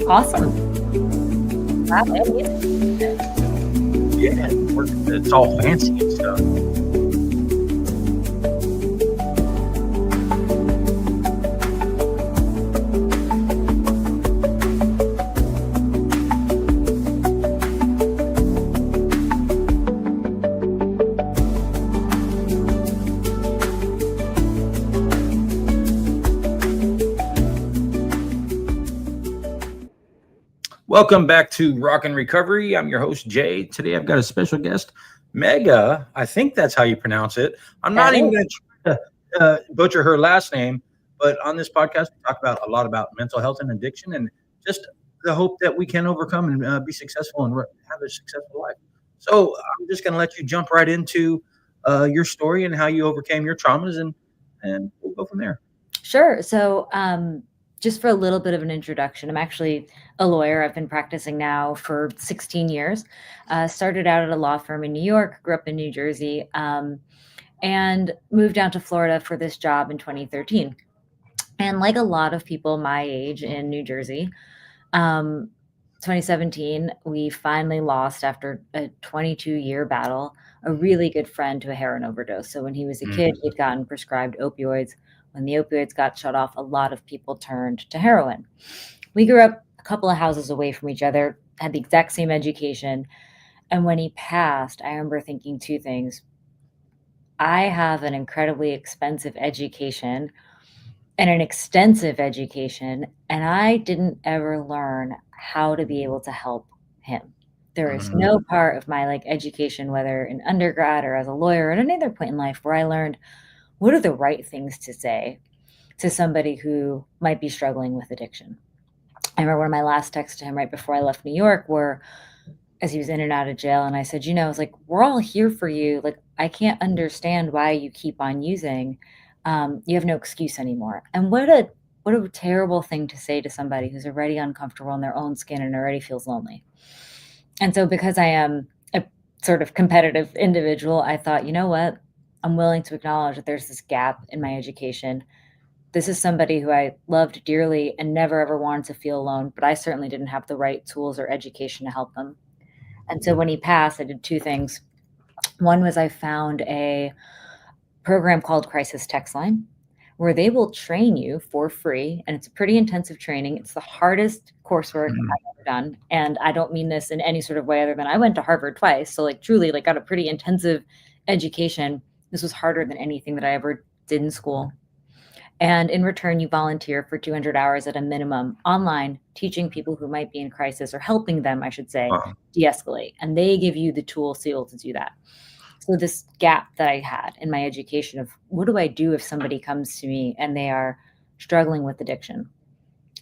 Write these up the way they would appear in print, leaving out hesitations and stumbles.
Awesome. Wow, and music. Yeah, it's all fancy and stuff. Welcome back to Rock and Recovery. I'm your host, Jay. Today I've got a special guest, Megha. I think that's how you pronounce it. I'm That not even is. going to butcher her last name, but on this podcast, we talk about a lot about mental health and addiction and just the hope that we can overcome and be successful and have a successful life. So I'm just going to let you jump right into your story and how you overcame your traumas, and we'll go from there. Sure. So, just for a little bit of an introduction, I'm actually a lawyer. I've been practicing now for 16 years. Started out at a law firm in New York, grew up in New Jersey, and moved down to Florida for this job in 2013. And like a lot of people my age in New Jersey, um, 2017, we finally lost after a 22-year battle a really good friend to a heroin overdose. So when he was a kid, Mm. he'd gotten prescribed opioids. When the opioids got shut off, a lot of people turned to heroin. We grew up a couple of houses away from each other, had the exact same education. And when he passed, I remember thinking two things. I have an incredibly expensive education and an extensive education, and I didn't ever learn how to be able to help him. There is Mm. no part of my like education, whether in undergrad or as a lawyer or at any other point in life, where I learned what are the right things to say to somebody who might be struggling with addiction. I remember one of my last texts to him right before I left New York were as he was in and out of jail, and I said, "You know, I was like, we're all here for you. Like, I can't understand why you keep on using. You have no excuse anymore." And what a terrible thing to say to somebody who's already uncomfortable in their own skin and already feels lonely. And so because I am a sort of competitive individual, I thought, you know what? I'm willing to acknowledge that there's this gap in my education. This is somebody who I loved dearly and never ever wanted to feel alone, but I certainly didn't have the right tools or education to help them. And so when he passed, I did two things. One was I found a program called Crisis Text Line, where they will train you for free. And it's a pretty intensive training. It's the hardest coursework Mm. I've ever done. And I don't mean this in any sort of way other than I went to Harvard twice. So, like, truly, like, got a pretty intensive education. This was harder than anything that I ever did in school. And in return, you volunteer for 200 hours at a minimum online, teaching people who might be in crisis or helping them, I should say, Wow. de escalate. And they give you the tools to be able to do that. So, this gap that I had in my education of what do I do if somebody comes to me and they are struggling with addiction?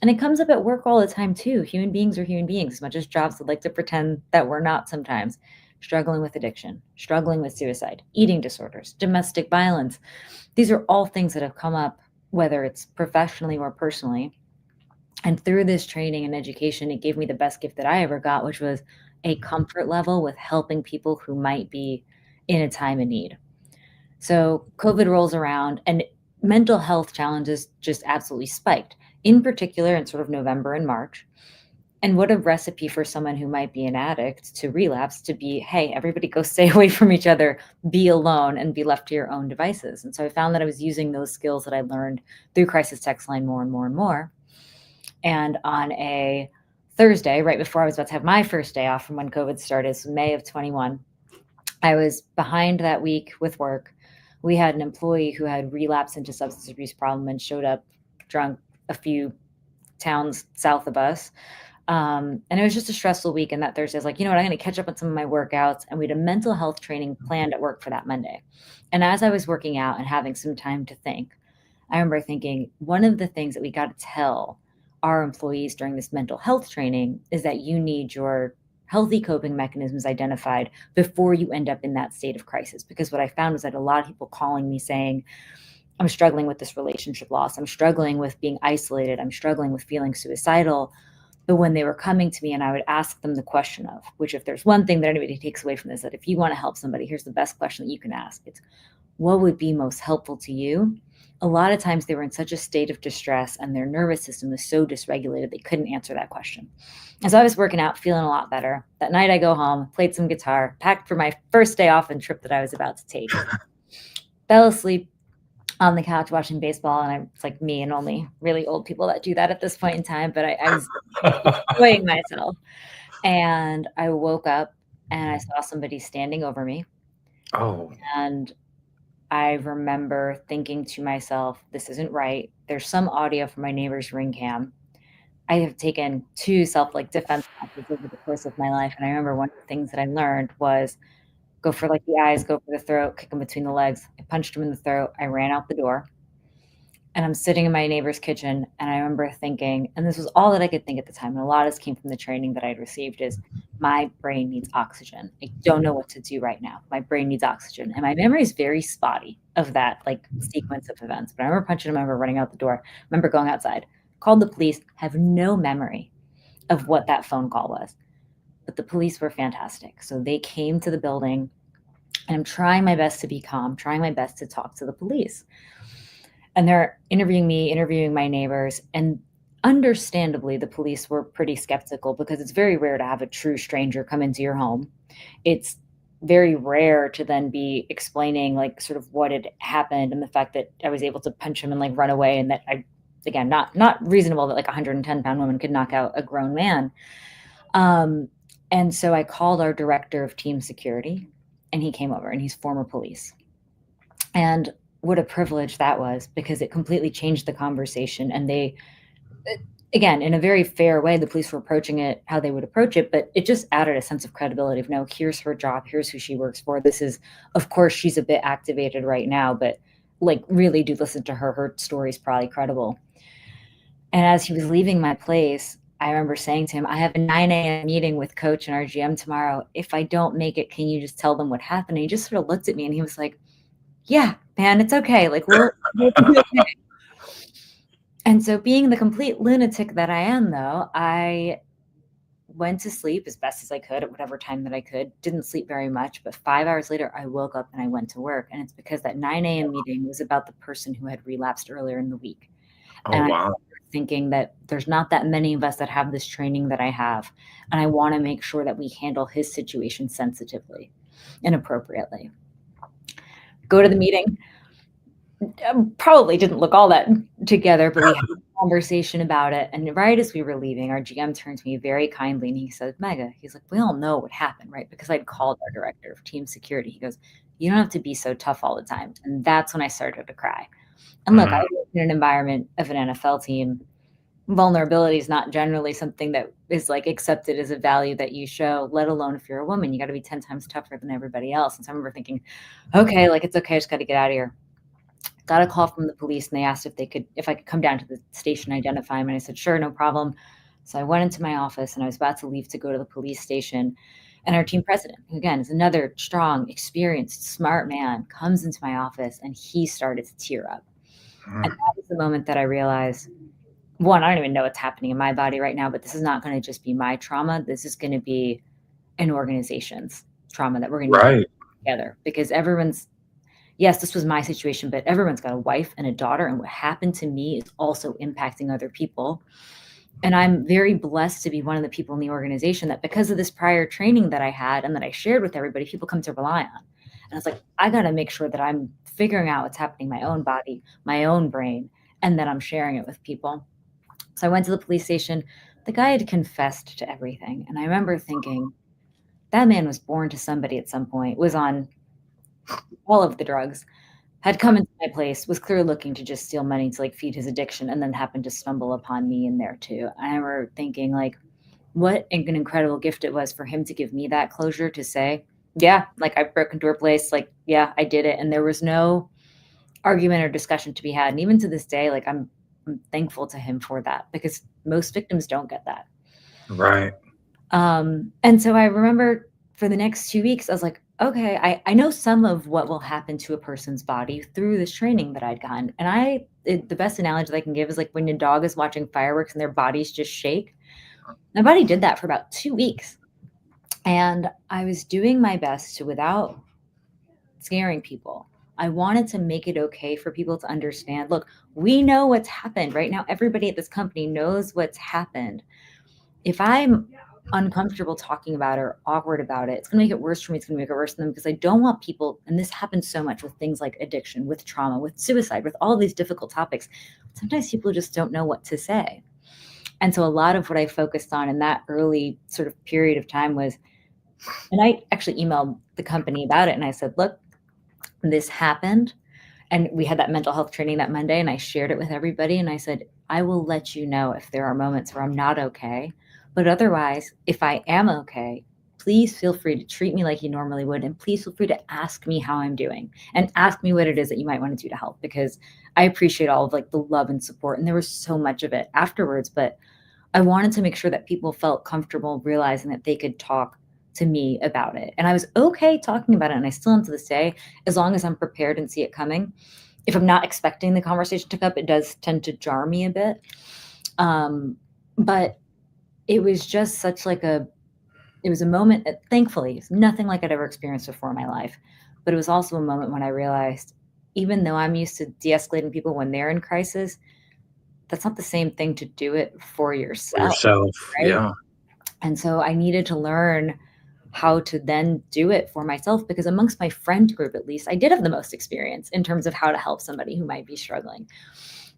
And it comes up at work all the time, too. Human beings are human beings, as much as jobs would like to pretend that we're not sometimes. Struggling with addiction, struggling with suicide, eating disorders, domestic violence. These are all things that have come up, whether it's professionally or personally. And through this training and education, it gave me the best gift that I ever got, which was a comfort level with helping people who might be in a time of need. So COVID rolls around and mental health challenges just absolutely spiked, in particular in sort of November and March. And what a recipe for someone who might be an addict to relapse to be, hey, everybody go stay away from each other, be alone, and be left to your own devices. And so I found that I was using those skills that I learned through Crisis Text Line more and more and more. And on a Thursday, right before I was about to have my first day off from when COVID started, so May of 21, I was behind that week with work. We had an employee who had relapsed into substance abuse problem and showed up drunk a few towns south of us. And it was just a stressful week. And that Thursday, I was like, you know what, I'm going to catch up on some of my workouts. And we had a mental health training planned at work for that Monday. And as I was working out and having some time to think, I remember thinking one of the things that we got to tell our employees during this mental health training is that you need your healthy coping mechanisms identified before you end up in that state of crisis. Because what I found was that a lot of people calling me saying, I'm struggling with this relationship loss. I'm struggling with being isolated. I'm struggling with feeling suicidal. But when they were coming to me and I would ask them the question of, which if there's one thing that anybody takes away from this, that if you want to help somebody, here's the best question that you can ask. It's what would be most helpful to you? A lot of times they were in such a state of distress and their nervous system was so dysregulated they couldn't answer that question. And so I was working out, feeling a lot better. That night I go home, played some guitar, packed for my first day off and trip that I was about to take. Fell asleep on the couch watching baseball, and it's like me and only really old people that do that at this point in time, but I was enjoying myself. And I woke up and I saw somebody standing over me, Oh, and I remember thinking to myself, "This isn't right." There's some audio from my neighbor's ring cam. I have taken 2 defense classes over the course of my life, and I remember one of the things that I learned was go for, like, the eyes, go for the throat, kick him between the legs. I punched him in the throat, I ran out the door, and I'm sitting in my neighbor's kitchen, and I remember thinking, and this was all that I could think at the time, and a lot of this came from the training that I'd received, is my brain needs oxygen. I don't know what to do right now. My brain needs oxygen. And my memory is very spotty of that sequence of events. But I remember punching him, I remember running out the door, I remember going outside, called the police, have no memory of what that phone call was. But the police were fantastic. So they came to the building, and I'm trying my best to be calm, trying my best to talk to the police. And they're interviewing me, interviewing my neighbors, and understandably, the police were pretty skeptical because it's very rare to have a true stranger come into your home. It's very rare to then be explaining sort of what had happened and the fact that I was able to punch him and run away, and that I, again, not reasonable that a 110-pound woman could knock out a grown man. And so I called our director of team security, and he came over, and he's former police. And what a privilege that was, because it completely changed the conversation. And they, again, in a very fair way, the police were approaching it how they would approach it, but it just added a sense of credibility of, no, here's her job, here's who she works for. This is, of course, she's a bit activated right now, but really do listen to her. Her story's probably credible. And as he was leaving my place, I remember saying to him, I have a 9 a.m. meeting with coach and our GM tomorrow. If I don't make it, can you just tell them what happened? And he just sort of looked at me and he was like, yeah, man, it's okay. We'll be okay. And so, being the complete lunatic that I am, though, I went to sleep as best as I could at whatever time that I could. Didn't sleep very much, but 5 hours later, I woke up and I went to work. And it's because that 9 a.m. meeting was about the person who had relapsed earlier in the week. oh, And wow. I was thinking that there's not that many of us that have this training that I have. And I want to make sure that we handle his situation sensitively and appropriately. Go to the meeting. Probably didn't look all that together, but we had a conversation about it. And right as we were leaving, our GM turned to me very kindly and he said, Megha, he's like, we all know what happened, right? Because I'd called our director of team security. He goes, you don't have to be so tough all the time. And that's when I started to cry. And look, I work in an environment of an NFL team. Vulnerability is not generally something that is accepted as a value that you show, let alone if you're a woman. You got to be 10 times tougher than everybody else. And so I remember thinking, okay, it's okay. I just got to get out of here. Got a call from the police and they asked if I could come down to the station, identify him. And I said, sure, no problem. So I went into my office and I was about to leave to go to the police station. And our team president, who again is another strong, experienced, smart man, comes into my office and he started to tear up. And that was the moment that I realized, one, I don't even know what's happening in my body right now, but this is not going to just be my trauma. This is going to be an organization's trauma that we're going to be together, because yes, this was my situation, but everyone's got a wife and a daughter, and what happened to me is also impacting other people. And I'm very blessed to be one of the people in the organization that, because of this prior training that I had and that I shared with everybody, people come to rely on. And I was like, I got to make sure that I'm figuring out what's happening in my own body, my own brain, and that I'm sharing it with people. So I went to the police station. The guy had confessed to everything. And I remember thinking, that man was born to somebody at some point, was on all of the drugs, had come into my place, was clearly looking to just steal money to feed his addiction, and then happened to stumble upon me in there too. And I remember thinking what an incredible gift it was for him to give me that closure, to say, yeah, I broke into her place. Yeah, I did it. And there was no argument or discussion to be had. And even to this day, I'm thankful to him for that, because most victims don't get that. Right. And so I remember for the next 2 weeks, I was like, okay, I know some of what will happen to a person's body through this training that I'd gotten. And the best analogy that I can give is when your dog is watching fireworks and their bodies just shake. My body did that for about 2 weeks. And I was doing my best to, without scaring people, I wanted to make it okay for people to understand, look, we know what's happened right now. Everybody at this company knows what's happened. If I'm uncomfortable talking about it or awkward about it, it's going to make it worse for me. It's going to make it worse for them, because I don't want people, and this happens so much with things like addiction, with trauma, with suicide, with all these difficult topics. Sometimes people just don't know what to say. And so a lot of what I focused on in that early sort of period of time was, and I actually emailed the company about it and I said, look, this happened. And we had that mental health training that Monday, and I shared it with everybody. And I said, I will let you know if there are moments where I'm not okay. But otherwise, if I am okay, please feel free to treat me like you normally would. And please feel free to ask me how I'm doing and ask me what it is that you might want to do to help, because I appreciate all of like the love and support. And there was so much of it afterwards, but I wanted to make sure that people felt comfortable realizing that they could talk to me about it. And I was okay talking about it. And I still am to this day, as long as I'm prepared and see it coming. If I'm not expecting the conversation to come up, it does tend to jar me a bit. But it was just such like it was a moment that, thankfully, it's nothing like I'd ever experienced before in my life. But it was also a moment when I realized, even though I'm used to de-escalating people when they're in crisis, that's not the same thing to do it for For yourself, yourself. right? Yeah. And so I needed to learn how to then do it for myself, because amongst my friend group, at least, I did have the most experience in terms of how to help somebody who might be struggling.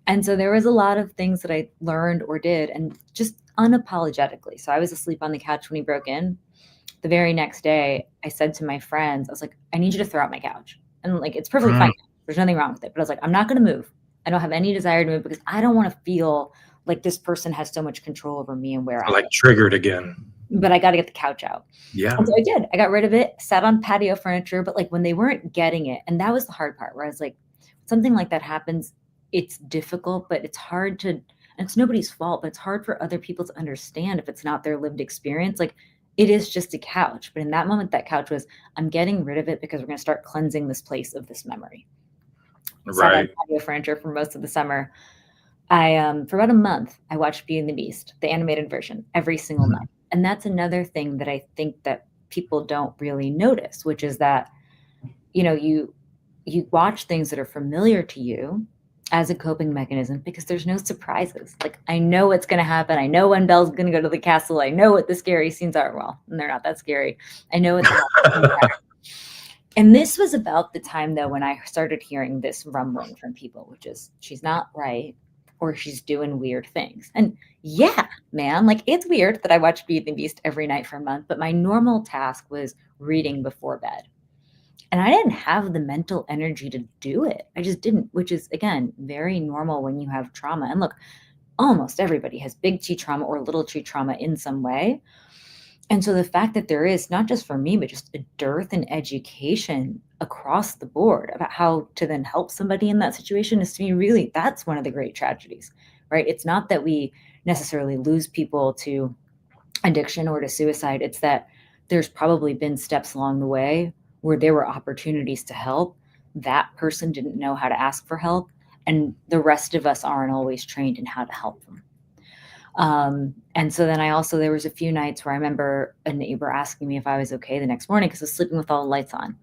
And so there was a lot of things that I learned or did, and just unapologetically. So I was asleep on the couch when he broke in. The very next day, I said to my friends, I was like, I need you to throw out my couch. And like, it's perfectly fine. There's nothing wrong with it. But I was like, I'm not going to move. I don't have any desire to move, because I don't want to feel like this person has so much control over me and where I Like am. triggered again. But I got to get the couch out. Yeah. And so I did. I got rid of it, sat on patio furniture. But like when they weren't getting it, and that was the hard part, where I was like, something like that happens, it's difficult, but it's hard to, and it's nobody's fault, but it's hard for other people to understand if it's not their lived experience. Like, it is just a couch. But in that moment, that couch was, I'm getting rid of it because we're going to start cleansing this place of this memory. Sat on Right. patio furniture for most of the summer. For about a month, I watched Beauty and the Beast, the animated version, every single night. And that's another thing that I think that people don't really notice, which is that, you watch things that are familiar to you as a coping mechanism, because there's no surprises. Like, I know what's going to happen. I know when Belle's going to go to the castle. I know what the scary scenes are. Well, and they're not that scary. I know what the scenes are. And this was about the time, though, when I started hearing this rumbling from people, which is, she's not right, or she's doing weird things. And yeah, man, like, it's weird that I watch Beauty and the Beast every night for a month, but my normal task was reading before bed. And I didn't have the mental energy to do it. I just didn't, which is, again, very normal when you have trauma. And look, almost everybody has big T trauma or little T trauma in some way. And so the fact that there is, not just for me, but just a dearth in education across the board about how to then help somebody in that situation, is, to me, really, that's one of the great tragedies, right? It's not that we necessarily lose people to addiction or to suicide. It's that there's probably been steps along the way where there were opportunities to help. That person didn't know how to ask for help, and the rest of us aren't always trained in how to help them. And so then there was a few nights where I remember a neighbor asking me if I was okay the next morning, because I was sleeping with all the lights on.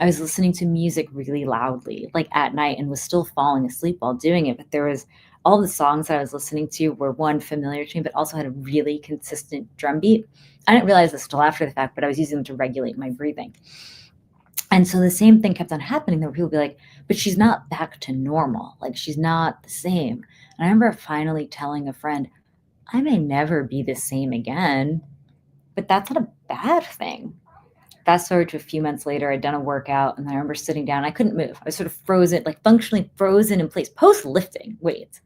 I was listening to music really loudly, like at night, and was still falling asleep while doing it. But there was, all the songs that I was listening to were, one, familiar to me, but also had a really consistent drum beat. I didn't realize this till after the fact, but I was using them to regulate my breathing. And so the same thing kept on happening. There were people be like, but she's not back to normal. Like, she's not the same. And I remember finally telling a friend, I may never be the same again, but that's not a bad thing. Fast forward to a few months later, I'd done a workout, and I remember sitting down. I couldn't move. I was sort of frozen, like functionally frozen in place, post lifting weights.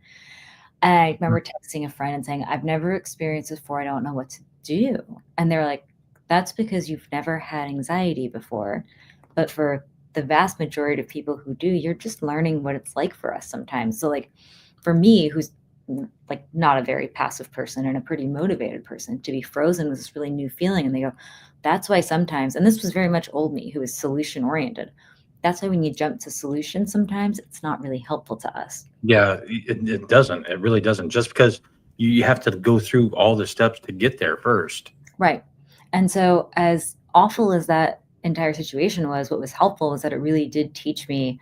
And I remember texting a friend and saying, I've never experienced this before. I don't know what to do. And they're like, that's because you've never had anxiety before. But for the vast majority of people who do, you're just learning what it's like for us sometimes. So like, for me, who's like not a very passive person and a pretty motivated person, to be frozen with this really new feeling. And they go, that's why sometimes, and this was very much old me, who is solution oriented. That's why when you jump to solutions, sometimes it's not really helpful to us. Yeah, it doesn't. It really doesn't. Just because you have to go through all the steps to get there first. Right. And so, as awful as that entire situation was, what was helpful was that it really did teach me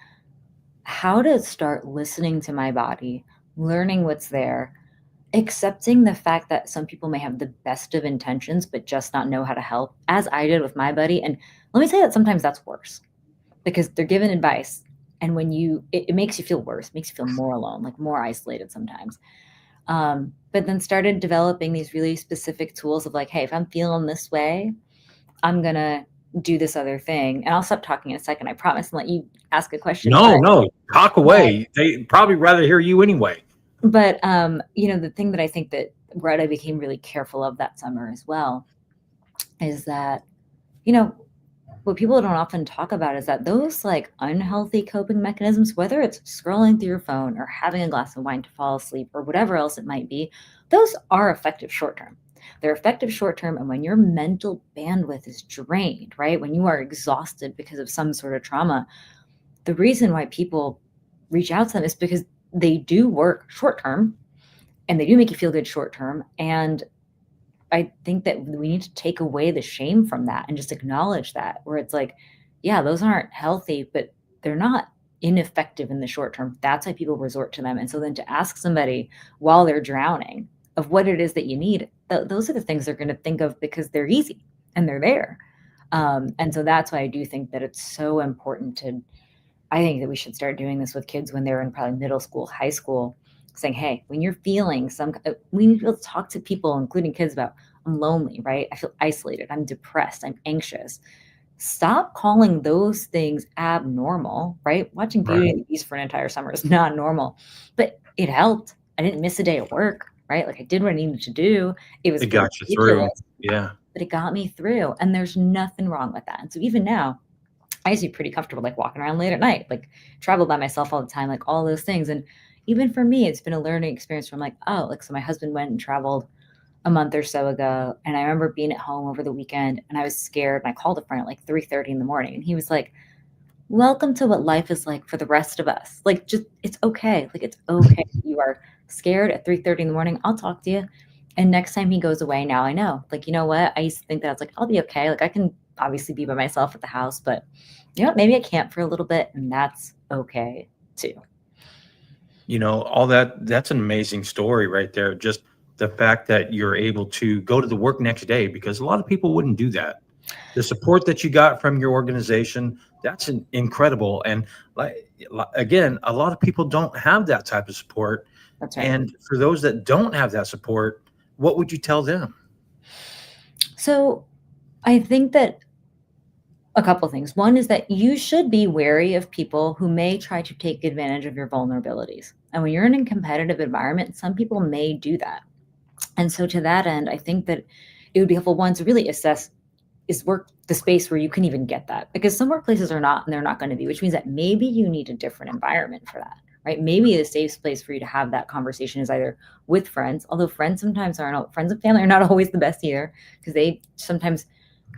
how to start listening to my body, learning what's there, accepting the fact that some people may have the best of intentions, but just not know how to help, as I did with my buddy. And let me say that sometimes that's worse because they're given advice. And when it makes you feel worse, makes you feel more alone, like more isolated sometimes. But then started developing these really specific tools of like, hey, if I'm feeling this way, I'm going to do this other thing. And I'll stop talking in a second. I promise and let you ask a question. No, no, talk away. They probably rather hear you anyway. But the thing that I think that what I became really careful of that summer as well is that, you know, what people don't often talk about is that those like unhealthy coping mechanisms, whether it's scrolling through your phone or having a glass of wine to fall asleep or whatever else it might be, those are effective short term. They're effective short term. And when your mental bandwidth is drained, right, when you are exhausted because of some sort of trauma, the reason why people reach out to them is because they do work short term and they do make you feel good short term. And I think that we need to take away the shame from that and just acknowledge that, where it's like, yeah, those aren't healthy, but they're not ineffective in the short term. That's why people resort to them. And so then to ask somebody while they're drowning of what it is that you need, those are the things they're going to think of because they're easy and they're there. And so that's why I do think that it's so important I think that we should start doing this with kids when they're in probably middle school, high school, saying, hey, when you're feeling we need to be able to talk to people, including kids, about I'm lonely, right? I feel isolated. I'm depressed. I'm anxious. Stop calling those things abnormal, right? Watching Beauty Right. and the Beast for an entire summer is not normal, but it helped. I didn't miss a day at work, right? Like I did what I needed to do. It was It got you through. ridiculous, Yeah. but it got me through. And there's nothing wrong with that. And so even now, I used to be pretty comfortable, like walking around late at night, like travel by myself all the time, like all those things. And even for me, it's been a learning experience from like, oh, like, so my husband went and traveled a month or so ago. And I remember being at home over the weekend and I was scared. And I called a friend at like 3:30 in the morning. And he was like, welcome to what life is like for the rest of us. Like, just, it's okay. Like, it's okay. You are scared at 3:30 in the morning. I'll talk to you. And next time he goes away, now I know, like, you know what? I used to think that I was like, I'll be okay. Like, I can obviously be by myself at the house, but maybe I can't for a little bit. And that's okay too. All that's an amazing story right there. Just the fact that you're able to go to the work next day, because a lot of people wouldn't do that. The support that you got from your organization, that's incredible. And again, a lot of people don't have that type of support. That's right. And for those that don't have that support, what would you tell them? So I think that a couple things. One is that you should be wary of people who may try to take advantage of your vulnerabilities. And when you're in a competitive environment, some people may do that. And so to that end, I think that it would be helpful, one, to really assess, is work the space where you can even get that? Because some workplaces are not, and they're not going to be, which means that maybe you need a different environment for that, right? Maybe a safe place for you to have that conversation is either with friends, although friends sometimes aren't, friends and family are not always the best either, because they sometimes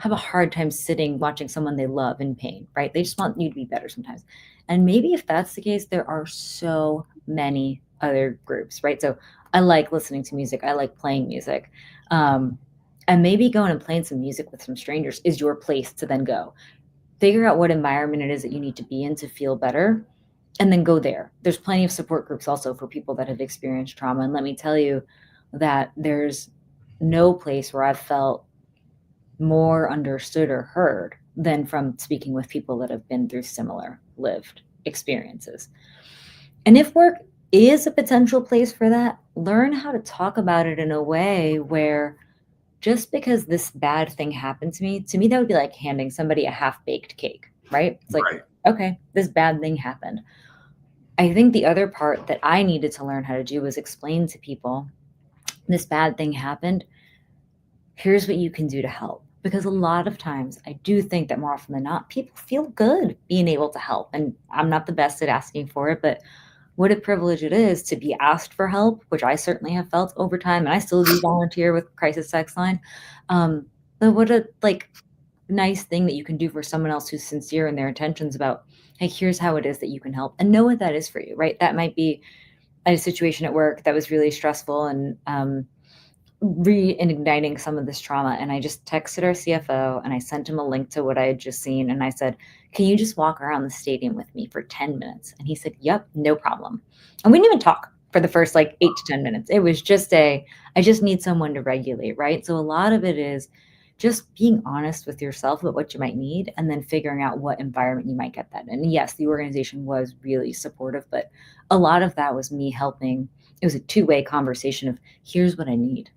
have a hard time sitting watching someone they love in pain, right? They just want you to be better sometimes. And maybe if that's the case, there are so many other groups, right? So I like listening to music. I like playing music. And maybe going and playing some music with some strangers is your place to then go. Figure out what environment it is that you need to be in to feel better, and then go there. There's plenty of support groups also for people that have experienced trauma. And let me tell you that there's no place where I've felt more understood or heard than from speaking with people that have been through similar lived experiences. And if work is a potential place for that, learn how to talk about it in a way where, just because this bad thing happened to me, that would be like handing somebody a half-baked cake, right? It's like, Right. okay, this bad thing happened. I think the other part that I needed to learn how to do was explain to people, this bad thing happened. Here's what you can do to help. Because a lot of times I do think that more often than not, people feel good being able to help. And I'm not the best at asking for it, but what a privilege it is to be asked for help, which I certainly have felt over time. And I still do volunteer with Crisis Text Line. But what a nice thing that you can do for someone else who's sincere in their intentions about, hey, here's how it is that you can help, and know what that is for you, right? That might be a situation at work that was really stressful, and reigniting some of this trauma. And I just texted our CFO and I sent him a link to what I had just seen. And I said, can you just walk around the stadium with me for 10 minutes? And he said, yep, no problem. And we didn't even talk for the first like 8 to 10 minutes. It was just I just need someone to regulate, right? So a lot of it is just being honest with yourself about what you might need and then figuring out what environment you might get that in. And yes, the organization was really supportive, but a lot of that was me helping. It was a two-way conversation of here's what I need.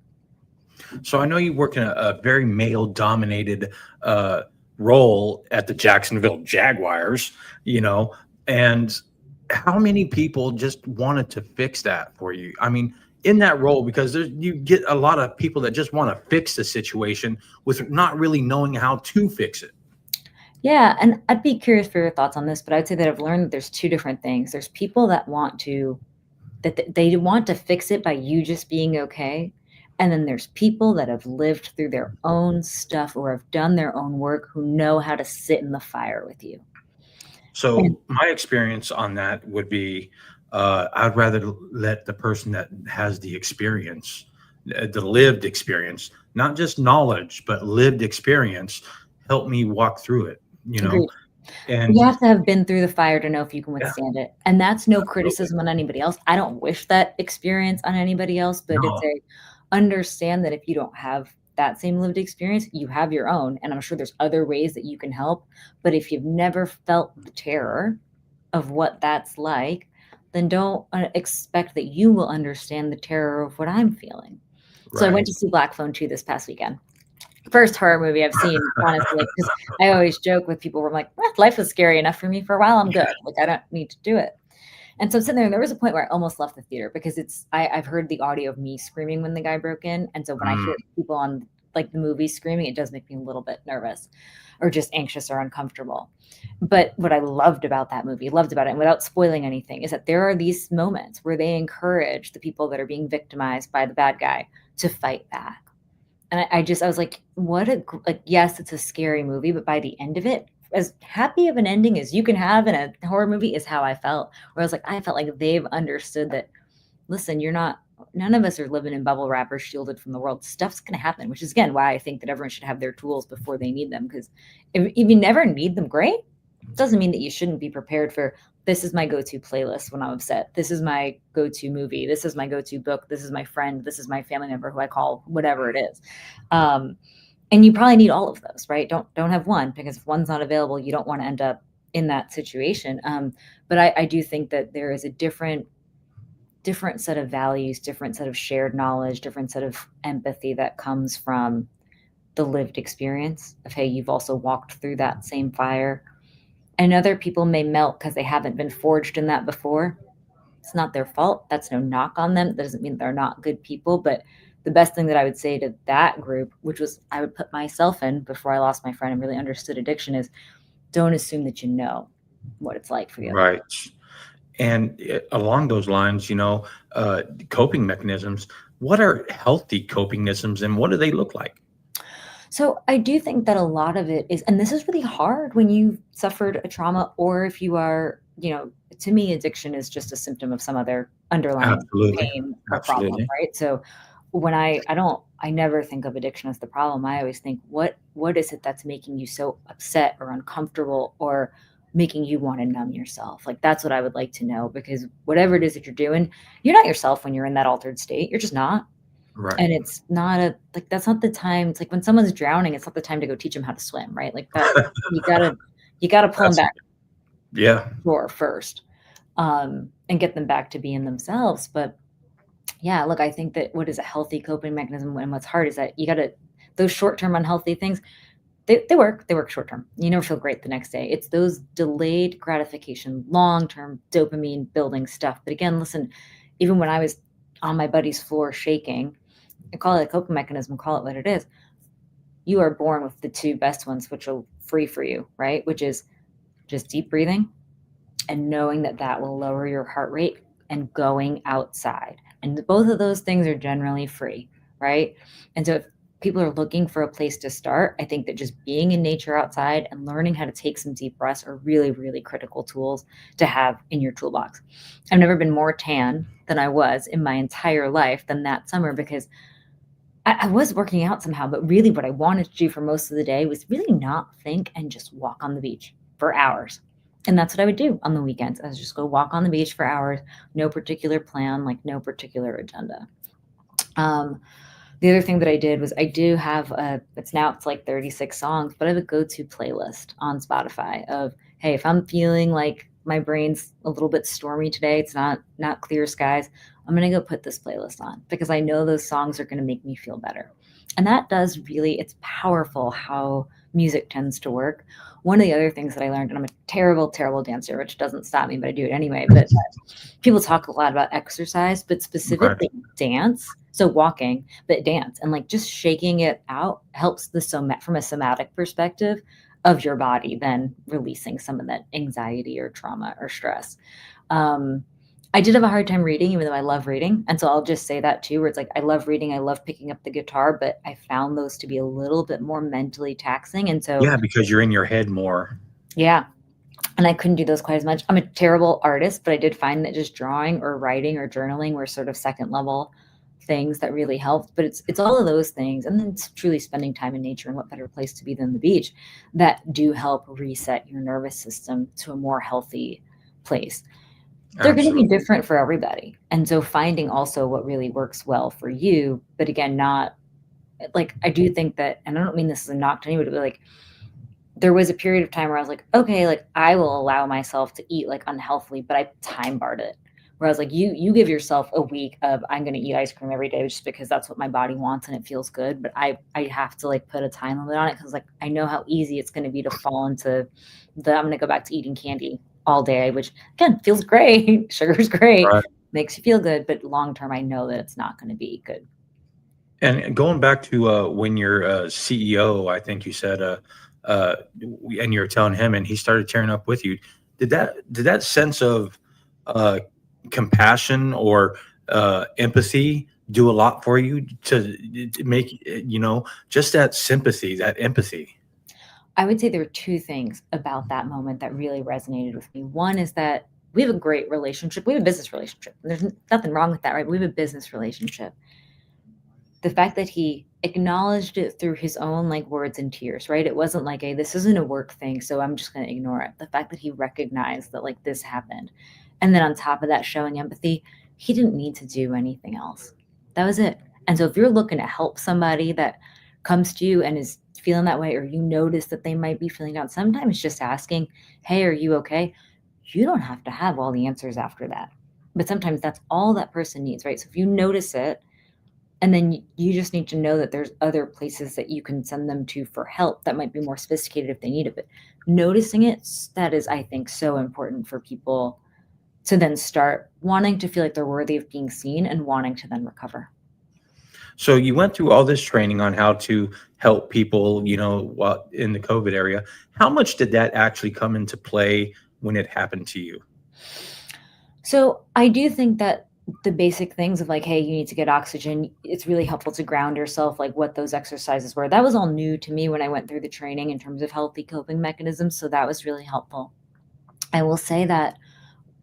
So I know you work in a very male dominated role at the Jacksonville Jaguars, and how many people just wanted to fix that for you? I mean, in that role, because you get a lot of people that just want to fix the situation with not really knowing how to fix it. Yeah, and I'd be curious for your thoughts on this, but I'd say that I've learned that there's two different things. There's people that they want to fix it by you just being okay. And then there's people that have lived through their own stuff or have done their own work who know how to sit in the fire with you. And So my experience on that would be, I'd rather let the person that has the experience, the lived experience, not just knowledge, but lived experience, help me walk through it. agreed. And You have to have been through the fire to know if you can yeah, withstand it. And that's no absolutely. criticism on anybody else. I don't wish that experience on anybody else, but it's No, a understand that if you don't have that same lived experience, you have your own. And I'm sure there's other ways that you can help. But if you've never felt the terror of what that's like, then don't expect that you will understand the terror of what I'm feeling. So I went right. to see Black Phone 2 this past weekend. First horror movie I've seen, honestly, like, 'cause I always joke with people where I'm like, life was scary enough for me for a while. I'm good. Like, I don't need to do it. And so I'm sitting there, and there was a point where I almost left the theater because I've heard the audio of me screaming when the guy broke in. And so when I Mm, hear people on like the movie screaming, it does make me a little bit nervous or just anxious or uncomfortable. But what I loved about it, and without spoiling anything, is that there are these moments where they encourage the people that are being victimized by the bad guy to fight back. And I was like, like, yes, it's a scary movie, but by the end of it, as happy of an ending as you can have in a horror movie is how I felt. Where I felt like they've understood that, listen, none of us are living in bubble wrap or shielded from the world. Stuff's going to happen, which is again why I think that everyone should have their tools before they need them. Because if you never need them, great. Doesn't mean that you shouldn't be prepared for this is my go-to playlist when I'm upset. This is my go-to movie. This is my go-to book. This is my friend. This is my family member who I call whatever it is. Um, and you probably need all of those, right? Don't have one because if one's not available, you don't want to end up in that situation. But I do think that there is a different set of values, different set of shared knowledge, different set of empathy that comes from the lived experience of, hey, you've also walked through that same fire. And other people may melt because they haven't been forged in that before. It's not their fault. That's no knock on them. That doesn't mean they're not good people. But the best thing that I would say to that group, which was I would put myself in before I lost my friend and really understood addiction, is don't assume that you know what it's like for the other. right. And along those lines, coping mechanisms. What are healthy coping mechanisms, and what do they look like? So I do think that a lot of it is, and this is really hard when you've suffered a trauma or if you are, to me, addiction is just a symptom of some other underlying Absolutely, pain or problem, absolutely. right? So when I never think of addiction as the problem. I always think, what is it that's making you so upset or uncomfortable or making you want to numb yourself? Like that's what I would like to know because whatever it is that you're doing, you're not yourself when you're in that altered state. You're just not. Right. And it's not that's not the time. It's like when someone's drowning, it's not the time to go teach them how to swim, right? Like that you gotta you gotta pull them That's back yeah. shore first, and get them back to being themselves. But yeah, look, I think that what is a healthy coping mechanism and what's hard is that you gotta those short-term unhealthy things, they work short term. You never feel great the next day. It's those delayed gratification, long-term dopamine building stuff. But again, listen, even when I was on my buddy's floor shaking, I call it a coping mechanism, call it what it is. You are born with the two best ones, which are free for you, right? Which is just deep breathing and knowing that that will lower your heart rate and going outside. And both of those things are generally free, right? And so if people are looking for a place to start, I think that just being in nature outside and learning how to take some deep breaths are really, really critical tools to have in your toolbox. I've never been more tan than I was in my entire life than that summer because I was working out somehow, but really what I wanted to do for most of the day was really not think and just walk on the beach for hours. And that's what I would do on the weekends. I would just go walk on the beach for hours, no particular plan, like no particular agenda. Um, the other thing that I did was I do have it's like 36 songs, but I have a go-to playlist on Spotify of, hey, if I'm feeling like my brain's a little bit stormy today, it's not clear skies, I'm gonna go put this playlist on because I know those songs are gonna make me feel better. And that does really, it's powerful how music tends to work. One of the other things that I learned, and I'm a terrible, terrible dancer, which doesn't stop me, but I do it anyway. But people talk a lot about exercise, but Okay. specifically dance. So walking, but dance and like just shaking it out helps from a somatic perspective of your body, then releasing some of that anxiety or trauma or stress. Um, I did have a hard time reading, even though I love reading. And so I'll just say that too, where it's like, I love reading, I love picking up the guitar, but I found those to be a little bit more mentally taxing. And so, Yeah, because you're in your head more. yeah, and I couldn't do those quite as much. I'm a terrible artist, but I did find that just drawing or writing or journaling were sort of second level things that really helped. But it's all of those things, and then it's truly spending time in nature, and what better place to be than the beach, that do help reset your nervous system to a more healthy place. They're going to be Absolutely. different for everybody, and so finding also what really works well for you. But again, not like I do think that, and I don't mean this as a knock to anybody, but like there was a period of time where I was like, okay, like I will allow myself to eat like unhealthily, but I time barred it. Where I was like, you give yourself a week of I'm gonna eat ice cream every day just because that's what my body wants and it feels good. But I have to like put a time limit on it because like I know how easy it's gonna be to fall into the I'm gonna go back to eating candy all day, which again feels great. Sugar's great, Right. makes you feel good, but long term I know that it's not gonna be good. And going back to when you're CEO, I think you said, uh, and you were telling him, and he started tearing up with you. Did that sense of uh, compassion or empathy do a lot for you to make just that sympathy, that empathy? I would say there are two things about that moment that really resonated with me. One is that we have a great relationship. We have a business relationship. There's nothing wrong with that, right? We have a business relationship. The fact that he acknowledged it through his own like words and tears, right? It wasn't like, "Hey, this isn't a work thing, so I'm just going to ignore it." The fact that he recognized that like this happened. And then on top of that, showing empathy, he didn't need to do anything else. That was it. And so if you're looking to help somebody that comes to you and is feeling that way, or you notice that they might be feeling down, sometimes just asking, "Hey, are you okay?" You don't have to have all the answers after that. But sometimes that's all that person needs, right? So if you notice it, and then you just need to know that there's other places that you can send them to for help that might be more sophisticated if they need it. But noticing it, that is, I think, so important for people to then start wanting to feel like they're worthy of being seen and wanting to then recover. So you went through all this training on how to help people, in the COVID area. How much did that actually come into play when it happened to you? So I do think that the basic things of like, hey, you need to get oxygen, it's really helpful to ground yourself, like what those exercises were. That was all new to me when I went through the training in terms of healthy coping mechanisms. So that was really helpful. I will say that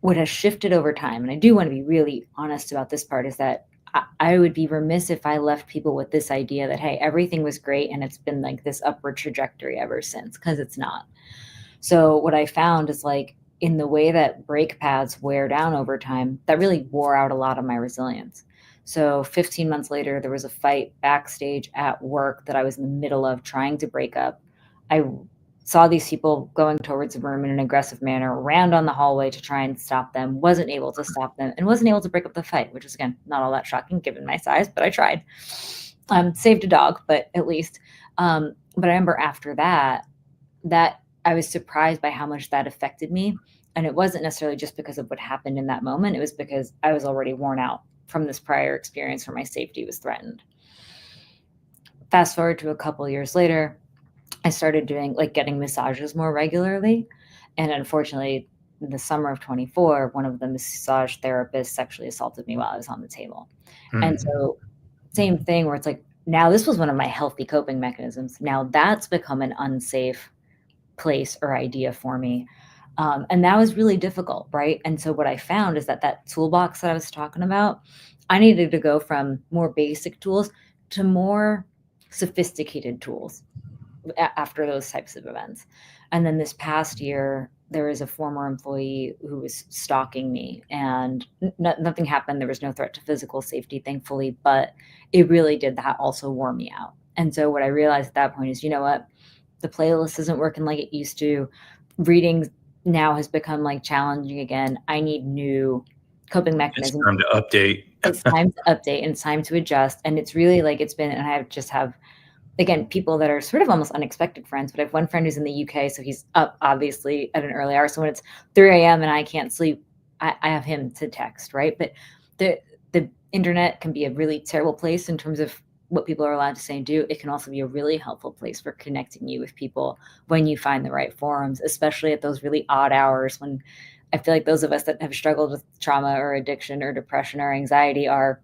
what has shifted over time, and I do want to be really honest about this part, is that I would be remiss if I left people with this idea that, hey, everything was great and it's been like this upward trajectory ever since, because it's not. So, what I found is like in the way that brake pads wear down over time, that really wore out a lot of my resilience. So, 15 months later, there was a fight backstage at work that I was in the middle of trying to break up. I saw these people going towards the room in an aggressive manner, ran down the hallway to try and stop them, wasn't able to stop them, and wasn't able to break up the fight, which is again not all that shocking given my size, but I tried. Saved a dog, but at least. But I remember after that I was surprised by how much that affected me. And it wasn't necessarily just because of what happened in that moment. It was because I was already worn out from this prior experience where my safety was threatened. Fast forward to a couple years later, I started doing like getting massages more regularly. And unfortunately, in the summer of 24, one of the massage therapists sexually assaulted me while I was on the table. And Hmm. so, same thing where it's like, now this was one of my healthy coping mechanisms. Now that's become an unsafe place or idea for me. And that was really difficult, right? And so what I found is that that toolbox that I was talking about, I needed to go from more basic tools to more sophisticated tools after those types of events. And then this past year, there was a former employee who was stalking me, and nothing happened. There was no threat to physical safety, thankfully, but it really did that also wore me out. And so what I realized at that point is, you know what? The playlist isn't working like it used to. Reading now has become like challenging again. I need new coping It's mechanisms. time to update. It's time to update and it's time to adjust. And it's really like it's been, and I just have again, people that are sort of almost unexpected friends, but I have one friend who's in the UK, so he's up obviously at an early hour. So when it's 3 a.m. and I can't sleep, I have him to text, right? But the internet can be a really terrible place in terms of what people are allowed to say and do. It can also be a really helpful place for connecting you with people when you find the right forums, especially at those really odd hours when I feel like those of us that have struggled with trauma or addiction or depression or anxiety are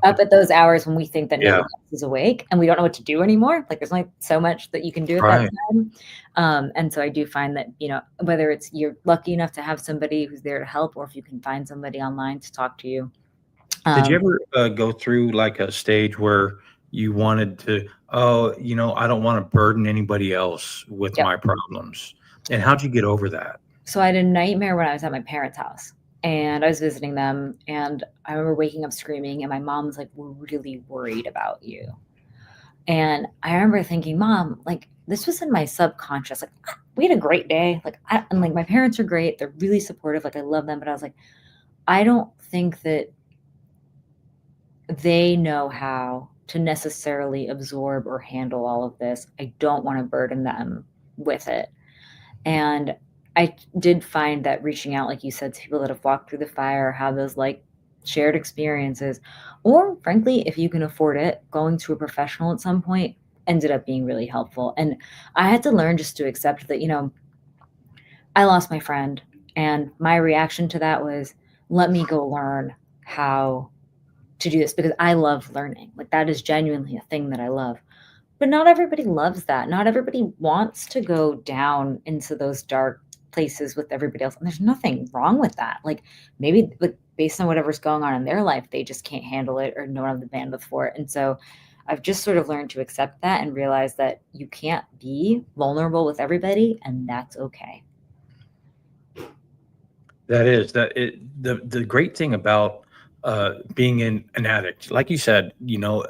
up at those hours when we think that Yeah, nobody else is awake and we don't know what to do anymore. Like there's only so much that you can do at that right. time. And so I do find that, you know, whether it's you're lucky enough to have somebody who's there to help, or if you can find somebody online to talk to you. Did you Um, ever go through like a stage where you wanted to, oh, I don't want to burden anybody else with yep. my problems? And how'd you get over that? So I had a nightmare when I was at my parents' house and I was visiting them, and I remember waking up screaming, and my mom was like, "We're really worried about you." And I remember thinking, Mom, like this was in my subconscious. Like we had a great day. And like my parents are great. They're really supportive. Like I love them. But I was like, I don't think that they know how to necessarily absorb or handle all of this. I don't want to burden them with it. And I did find that reaching out, like you said, to people that have walked through the fire, have those like shared experiences, or frankly, if you can afford it, going to a professional at some point ended up being really helpful. And I had to learn just to accept that, you know, I lost my friend. And my reaction to that was, let me go learn how to do this because I love learning. Like that is genuinely a thing that I love. But not everybody loves that. Not everybody wants to go down into those dark places with everybody else. And there's nothing wrong with that. Like maybe like based on whatever's going on in their life, they just can't handle it or don't have the bandwidth for it. And so I've just sort of learned to accept that and realize that you can't be vulnerable with everybody, and that's okay. That is that the great thing about being an addict, like you said,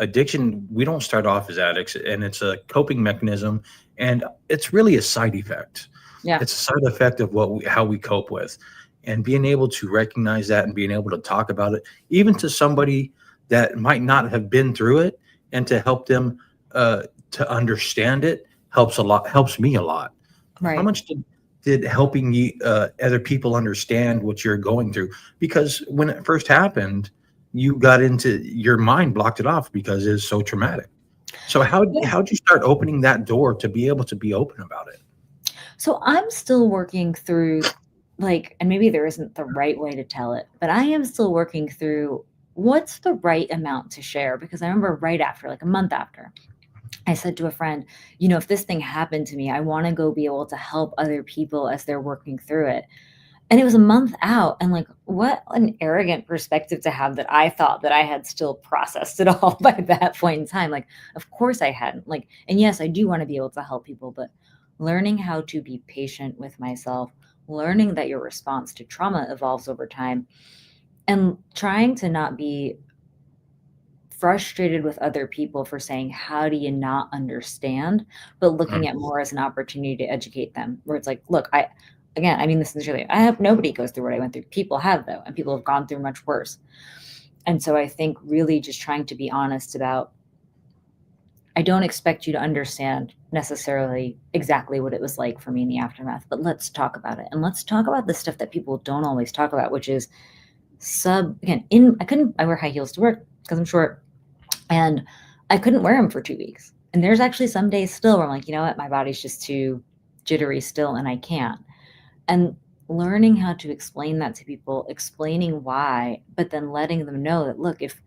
addiction. We don't start off as addicts, and it's a coping mechanism, and it's really a side effect. Yeah. It's a side effect of how we cope with, and being able to recognize that and being able to talk about it, even to somebody that might not have been through it, and to help them to understand it helps a lot. Helps me a lot. How Right. much did helping you other people understand what you're going through? Because when it first happened, you got into your mind blocked it off because it's so traumatic. So Yeah. how'd you start opening that door to be able to be open about it? So I'm still working through like, and maybe there isn't the right way to tell it, but I am still working through what's the right amount to share. Because I remember right after, like a month after, I said to a friend, you know, if this thing happened to me, I want to go be able to help other people as they're working through it. And it was a month out. And like, what an arrogant perspective to have that I thought that I had still processed it all by that point in time. Like, of course I hadn't. Like, and yes, I do want to be able to help people, but learning how to be patient with myself, learning that your response to trauma evolves over time, and trying to not be frustrated with other people for saying, "How do you not understand?" But looking at Mm. more as an opportunity to educate them, where it's like, "Look, I mean this sincerely, I hope nobody goes through what I went through. People have, though, and people have gone through much worse." And so I think really just trying to be honest about, I don't expect you to understand necessarily exactly what it was like for me in the aftermath, but let's talk about it. And let's talk about the stuff that people don't always talk about, which is again, I wear high heels to work because I'm short. And I couldn't wear them for 2 weeks. And there's actually some days still where I'm like, "You know what? My body's just too jittery still, and I can't." And learning how to explain that to people, explaining why, but then letting them know that, look, if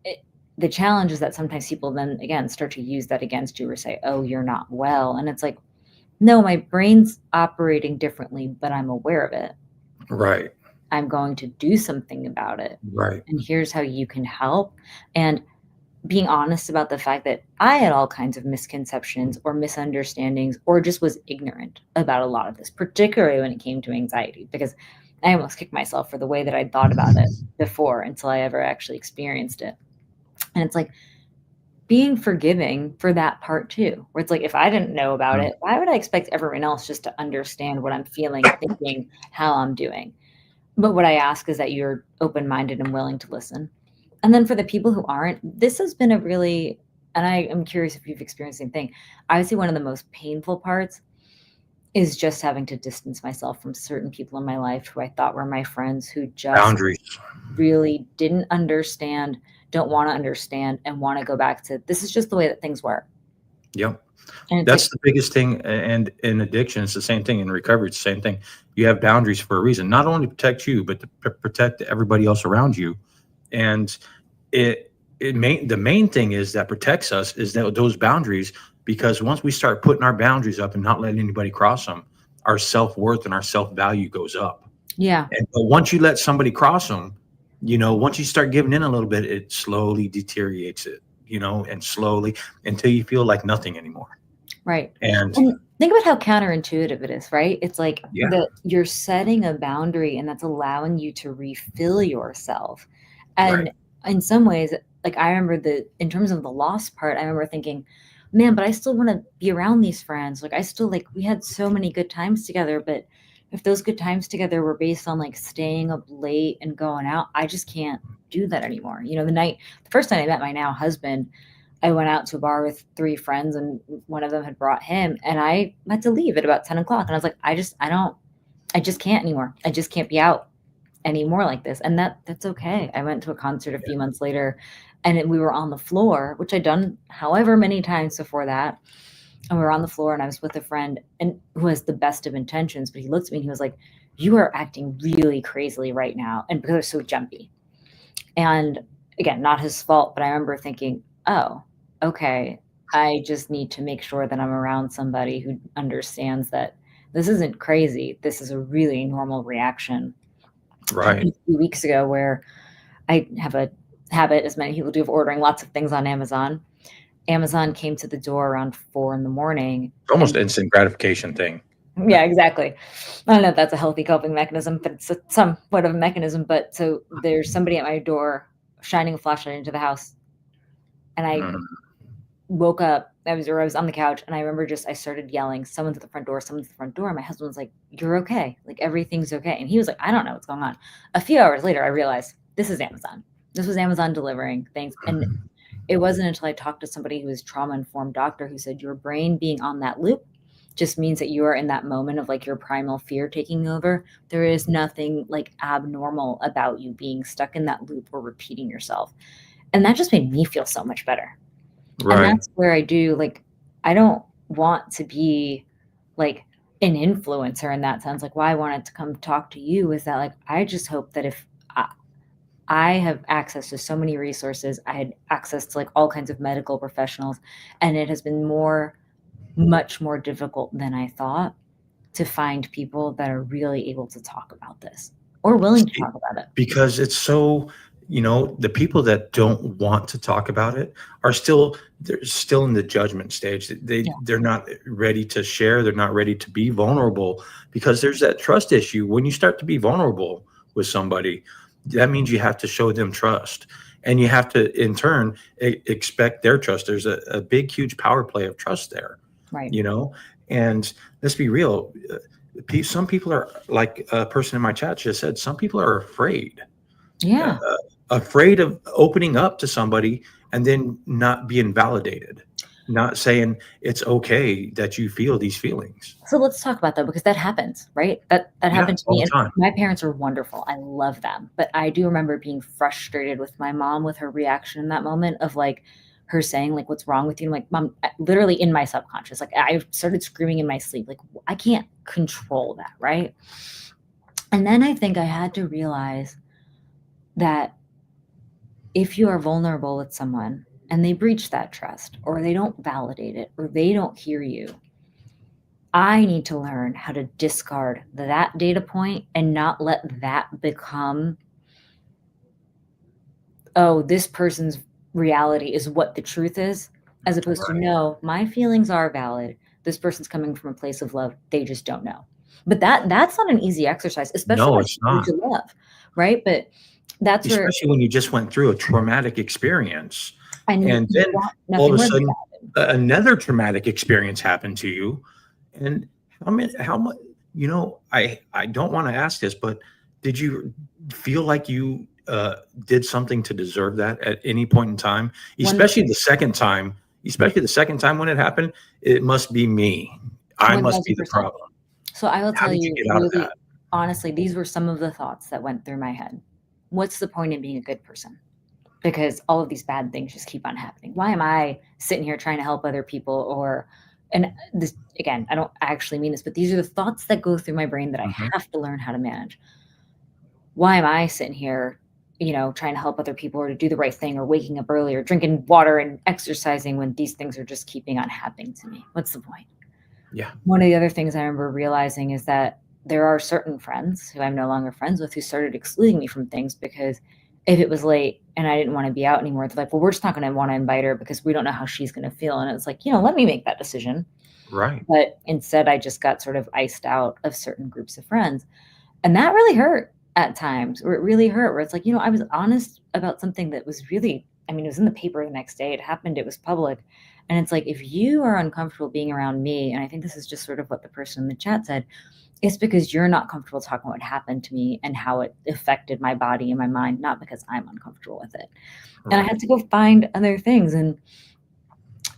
it the challenge is that sometimes people then, again, start to use that against you or say, "Oh, you're not well." And it's like, "No, my brain's operating differently, but I'm aware of it. Right, I'm going to do something about it. right. And here's how you can help." And being honest about the fact that I had all kinds of misconceptions or misunderstandings or just was ignorant about a lot of this, particularly when it came to anxiety, because I almost kicked myself for the way that I'd thought about it before until I ever actually experienced it. And it's like being forgiving for that part too, where it's like, if I didn't know about Mhm. it, why would I expect everyone else just to understand what I'm feeling, thinking, how I'm doing? But what I ask is that you're open-minded and willing to listen. And then for the people who aren't, this has been a really, and I am curious if you've experienced the same thing. I would say one of the most painful parts is just having to distance myself from certain people in my life who I thought were my friends who just Boundaries. really didn't understand, don't wanna understand, and wanna go back to, "This is just the way that things work." Yep. And it's like, That's the biggest thing, and in addiction, it's the same thing. In recovery, it's the same thing. You have boundaries for a reason, not only to protect you, but to protect everybody else around you. And it the main thing is that protects us is that those boundaries, because once we start putting our boundaries up and not letting anybody cross them, our self-worth and our self-value goes up. yeah, And but once you let somebody cross them, once you start giving in a little bit, it slowly deteriorates it, and slowly until you feel like nothing anymore. right. And And think about how counterintuitive it is, right? It's like yeah, that you're setting a boundary and that's allowing you to refill yourself. right. And in some ways, like I remember in terms of the lost part, I remember thinking, man, but I still want to be around these friends. Like I still like we had so many good times together, but if those good times together were based on like staying up late and going out, I just can't do that anymore. The first time I met my now husband, I went out to a bar with 3 friends and one of them had brought him, and I had to leave at about 10 o'clock. And I was like, I just can't anymore. I just can't be out anymore like this." And that's okay. I went to a concert a few months later we were on the floor, which I'd done however many times before that. And we were on the floor and I was with a friend and who has the best of intentions, but he looked at me and he was like, "You are acting really crazily right now." And because I was so jumpy. And again, not his fault, but I remember thinking, "Oh, okay. I just need to make sure that I'm around somebody who understands that this isn't crazy. This is a really normal reaction." Right. Happened a few weeks ago where I have a habit, as many people do, of ordering lots of things on Amazon. Amazon came to the door around 4 in the morning Almost and instant gratification thing. yeah, exactly. I don't know if that's a healthy coping mechanism, but it's somewhat of a mechanism. But so there's somebody at my door shining a flashlight into the house, and I Mhm. woke up. I was on the couch, and I remember I started yelling, "Someone's at the front door! Someone's at the front door!" And my husband was like, "You're okay. Like everything's okay." And he was like, "I don't know what's going on." A few hours later, I realized this is Amazon. This was Amazon delivering things, and it wasn't until I talked to somebody who was trauma-informed doctor who said your brain being on that loop just means that you are in that moment of like your primal fear taking over. There is nothing like abnormal about you being stuck in that loop or repeating yourself. And that just made me feel so much better. And Right. that's where I don't want to be like an influencer in that sense. Like why I wanted to come talk to you is that like I just hope that if I have access to so many resources. I had access to like all kinds of medical professionals, and it has been much more difficult than I thought to find people that are really able to talk about this or willing to See, talk about it. because it's so, the people that don't want to talk about it they're still in the judgment stage. Yeah, They're not ready to share. They're not ready to be vulnerable because there's that trust issue. When you start to be vulnerable with somebody, that means you have to show them trust. And you have to, in turn, expect their trust. There's a big, huge power play of trust there, right. you know? And let's be real. Some people are like a person in my chat just said, some people are uh, Yeah. uh, afraid of opening up to somebody and then not being validated, not saying it's okay that you feel these feelings. So let's talk about that because that happens, right? That Yeah, happened to all me, the and time. my parents are wonderful. I love them, but I do remember being frustrated with my mom with her reaction in that moment of like her saying like, "What's wrong with you?" I'm like, "Mom," literally in my subconscious, like I started screaming in my sleep, like I can't control that, right? And then I think I had to realize that if you are vulnerable with someone and they breach that trust or they don't validate it or they don't hear you, I need to learn how to discard that data point and not let that become, oh, this person's reality is what the truth is, as opposed to, Right. no, my feelings are valid. This person's coming from a place of love. They just don't know. But that's not an easy exercise, especially No, when it's it's somebody not. you love, right? But that's where, Especially when you just went through a traumatic experience, and and you then want all of nothing a more than sudden, that. another traumatic experience happened to you, and how much, I don't wanna ask this, but did you feel like you, did something to deserve that at any point in time? One Especially the second time when it happened, it must be me. I must be the 1000%. problem. So I will How tell did you you get out of that? really honestly, these were some of the thoughts that went through my head. What's the point in being a good person? Because all of these bad things just keep on happening. Why am I sitting here trying to help other people? And this, again, I don't actually mean this, but these are the thoughts that go through my brain that I Mhm. have to learn how to manage. Why am I sitting here, trying to help other people or to do the right thing or waking up early or drinking water and exercising when these things are just keeping on happening to me? What's the point? Yeah. One of the other things I remember realizing is that there are certain friends who I'm no longer friends with who started excluding me from things because if it was late and I didn't want to be out anymore, they're like, well, we're just not going to want to invite her because we don't know how she's going to feel. And it's like, let me make that decision. Right. But instead, I just got sort of iced out of certain groups of friends. And that really hurt at times, or it really hurt, where it's like, I was honest about something that was really, I mean, it was in the paper the next day. It happened, it was public. And it's like, if you are uncomfortable being around me, and I think this is just sort of what the person in the chat said, it's because you're not comfortable talking what happened to me and how it affected my body and my mind, not because I'm uncomfortable with it. And I had Right. to go find other things. And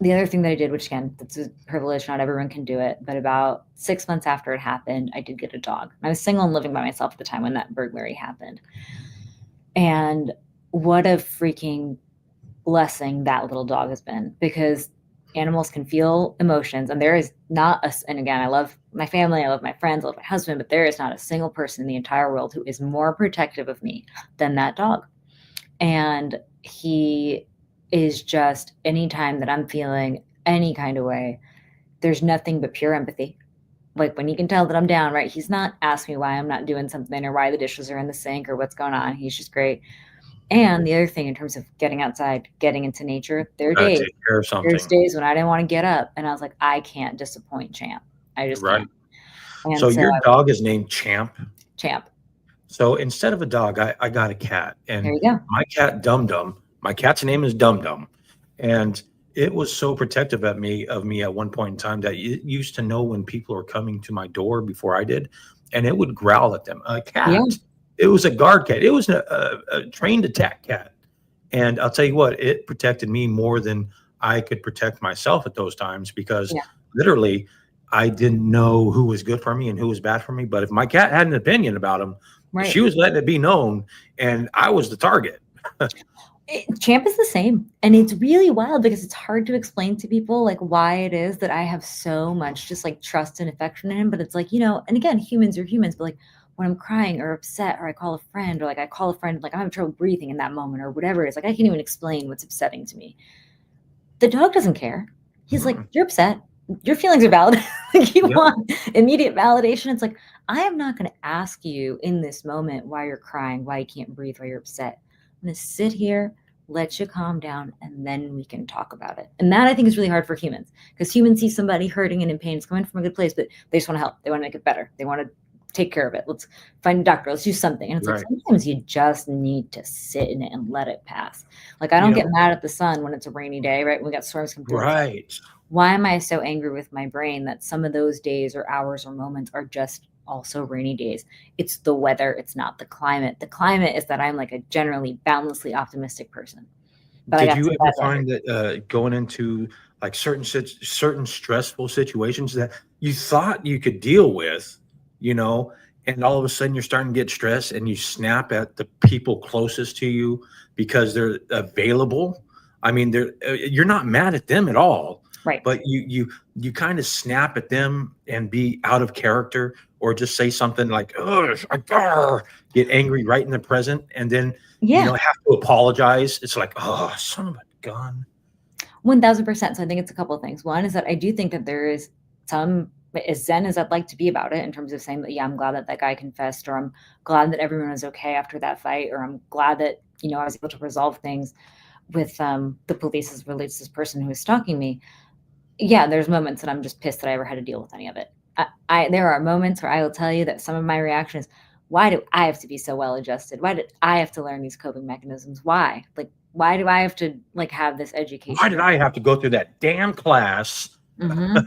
the other thing that I did, which again, that's a privilege, not everyone can do it, but about 6 months after it happened, I did get a dog. I was single and living by myself at the time when that burglary happened. And what a freaking blessing that little dog has been, because animals can feel emotions, and there is not a, and again, I love my family, I love my friends, I love my husband, but there is not a single person in the entire world who is more protective of me than that dog. And he is just, anytime that I'm feeling any kind of way, there's nothing but pure empathy. Like when he can tell that I'm down, right? He's not asking me why I'm not doing something or why the dishes are in the sink or what's going on. He's just great. And the other thing, in terms of getting outside, getting into nature, there are Gotta days. take care of There's something. days when I didn't want to get up, and I was like, I can't disappoint Champ. I just Right. can't. And So so your I dog is named Champ. Champ. So instead of a dog, I got a cat, There and you go. my cat Dum Dum. My cat's name is Dum Dum, and it was so protective of me at one point in time that it used to know when people were coming to my door before I did, and it would growl at them. A Yeah. cat. It was a guard cat. It was a trained attack cat, and I'll tell you what, it protected me more than I could protect myself at those times because Yeah. literally I didn't know who was good for me and who was bad for me. But if my cat had an opinion about him, she Right. was letting it be known, and I was the target. Champ is the same. And it's really wild because it's hard to explain to people like why it is that I have so much just like trust and affection in him. But it's like, and again, humans are humans, but like when I'm crying or upset or I call a friend or like I call a friend, like I'm having trouble breathing in that moment or whatever it is, like I can't even explain what's upsetting to me. The dog doesn't care. He's like, Mm, you're upset. Your feelings are valid. Like you yep, want immediate validation. It's like, I am not going to ask you in this moment why you're crying, why you can't breathe, why you're upset. I'm going to sit here, let you calm down, and then we can talk about it. And that I think is really hard for humans because humans see somebody hurting and in pain. It's coming from a good place, but they just want to help. They want to make it better. They want to take care of it. Let's find a doctor. Let's do something. And it's like right. sometimes you just need to sit in it and let it pass. Like I You don't get know, mad at the sun when it's a rainy day, right? We got storms come through. It's like, right. why am I so angry with my brain that some of those days or hours or moments are just also rainy days? It's the weather, it's not the climate. The climate is that I'm like a generally boundlessly optimistic person. But I Did got you some ever bad weather. find that going into like certain stressful situations that you thought you could deal with, you know, and all of a sudden you're starting to get stressed and you snap at the people closest to you because they're available? I mean, you're not mad at them at all, Right. but you kind of snap at them and be out of character or just say something like, "Oh, get angry right in the present," and then Yeah. have to apologize. It's like, oh, son of a gun. 1000%. So I think it's a couple of things. One is that I do think that there is some, as zen as I'd like to be about it, in terms of saying that, yeah, I'm glad that that guy confessed, or I'm glad that everyone was okay after that fight, or I'm glad that, I was able to resolve things. the police as relates to this person who was stalking me, yeah, there's moments that I'm just pissed that I ever had to deal with any of it. There are moments where I will tell you that some of my reaction is, why do I have to be so well adjusted? Why did I have to learn these coping mechanisms? Why? Like, why do I have to like have this Why education? did I have to go through that damn class? Mm-hmm.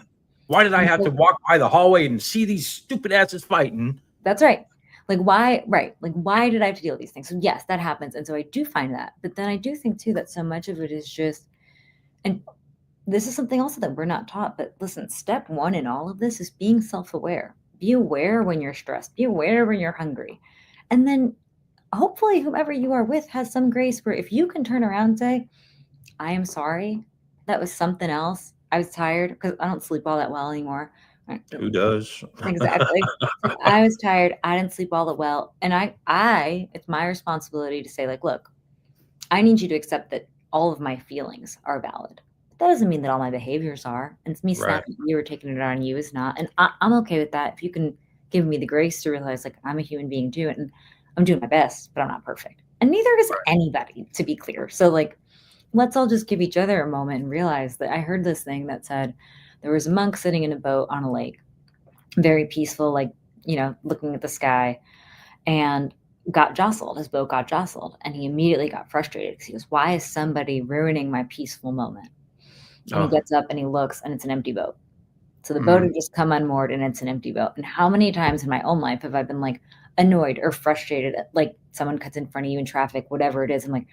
Why did I have to walk by the hallway and see these stupid asses fighting? That's right. Like, why? Right. Like, why did I have to deal with these things? So yes, that happens, and so I do find that. But then I do think too that so much of it is just, and this is something also that we're not taught. But listen, step one in all of this is being self-aware. Be aware when you're stressed. Be aware when you're hungry, and then hopefully whomever you are with has some grace where if you can turn around and say, I am sorry, that was something else. I was tired because I don't sleep all that well anymore. Who does? Exactly. Like, I was tired. I didn't sleep all that well. And it's my responsibility to say, like, look, I need you to accept that all of my feelings are valid. But that doesn't mean that all my behaviors are. And it's me Right. snapping at you or taking it on you is not. And I'm okay with that. If you can give me the grace to realize, like, I'm a human being too, and I'm doing my best, but I'm not perfect. And neither is Right. anybody, to be clear. So, like, let's all just give each other a moment and realize that I heard this thing that said there was a monk sitting in a boat on a lake, very peaceful, like, looking at the sky, and got jostled. His boat got jostled, and he immediately got frustrated because he goes, why is somebody ruining my peaceful moment? And he Oh. gets up and he looks, and it's an empty boat. So the boat Mm. had just come unmoored, and it's an empty boat. And how many times in my own life have I been like annoyed or frustrated at, like, someone cuts in front of you in traffic, whatever it is? I'm like,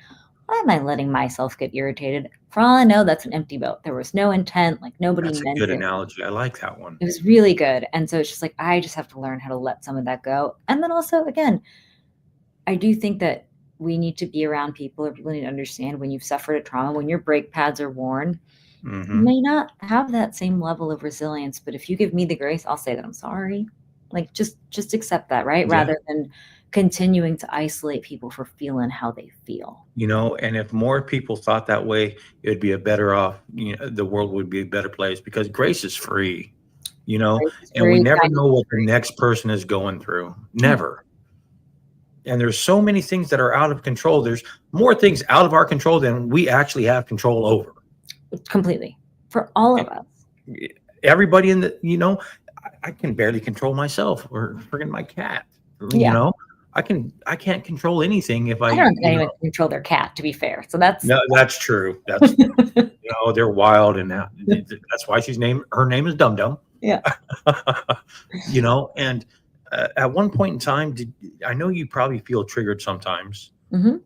why am I letting myself get irritated? For all I know, that's an empty boat. There was no intent, like nobody That's a meant good it. analogy. I like that one. It was really good. And so it's just like, I just have to learn how to let some of that go. And then also, again, I do think that we need to be around people, or people need to understand when you've suffered a trauma, when your brake pads are worn, you Hmm. may not have that same level of resilience. But if you give me the grace, I'll say that I'm sorry. Like, just accept that, right? Yeah. Rather than continuing to isolate people for feeling how they feel. And if more people thought that way, it'd be a better off, the world would be a better place because grace is free, Grace is and we free, never kindness know is what the free. next person is going through. Yeah, Never. And there's so many things that are out of control. There's more things out of our control than we actually have control over. completely. For all of And us. everybody I can barely control myself or friggin' my cat. You Yeah. know, I can't control anything if I don't think anyone can control their cat, to be fair. So that's no, that's true. They're wild, and that's why her name is Dum Dum. yeah. And at one point in time, I know you probably feel triggered sometimes Hmm.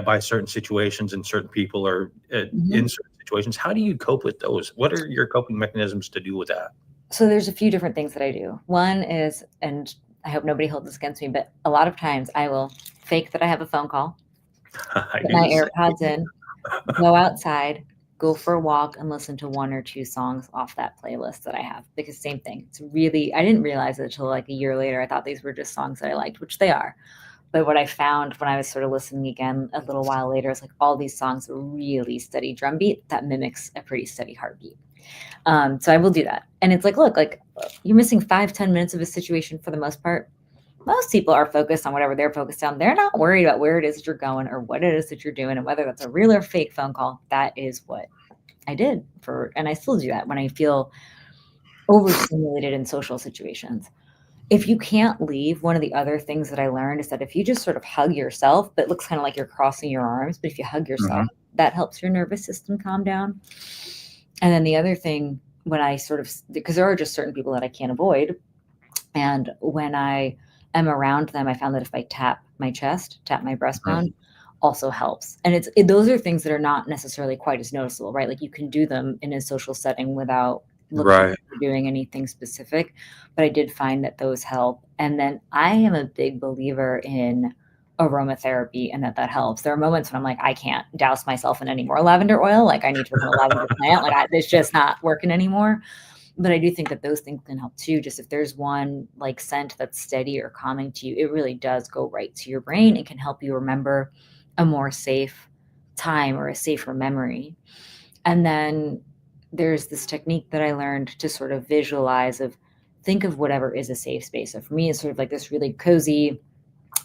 by certain situations and certain people, or Hmm. in certain situations. How do you cope with those? What are your coping mechanisms to do with that? So there's a few different things that I do. One is, and I hope nobody holds this against me, but a lot of times I will fake that I have a phone call, I put do my the same. AirPods in, go outside, go for a walk, and listen to one or two songs off that playlist that I have. Because same thing. It's really, I didn't realize it until like a year later. I thought these were just songs that I liked, which they are. But what I found when I was sort of listening again a little while later is like all these songs are really steady drum beat that mimics a pretty steady heartbeat. So I will do that. And it's like, look, like you're missing 5-10 minutes of a situation for the most part. Most people are focused on whatever they're focused on. They're not worried about where it is that you're going or what it is that you're doing, and whether that's a real or fake phone call. That is what I did and I still do that when I feel overstimulated in social situations. If you can't leave, one of the other things that I learned is that if you just sort of hug yourself, that looks kind of like you're crossing your arms, but if you hug yourself, Mhm. that helps your nervous system calm down. And then the other thing, when I sort of, because there are just certain people that I can't avoid, and when I am around them, I found that if I tap my chest, tap my Mhm. breastbone, also helps. And those are things that are not necessarily quite as noticeable, right? Like you can do them in a social setting without looking like Right. you're doing anything specific. But I did find that those help. And then I am a big believer in aromatherapy and that helps. There are moments when I'm like, I can't douse myself in any more lavender oil. Like I need to work on a lavender plant. Like it's just not working anymore. But I do think that those things can help too. Just if there's one like scent that's steady or calming to you, it really does go right to your brain and can help you remember a more safe time or a safer memory. And then there's this technique that I learned to sort of visualize of think of whatever is a safe space. So for me, it's sort of like this really cozy,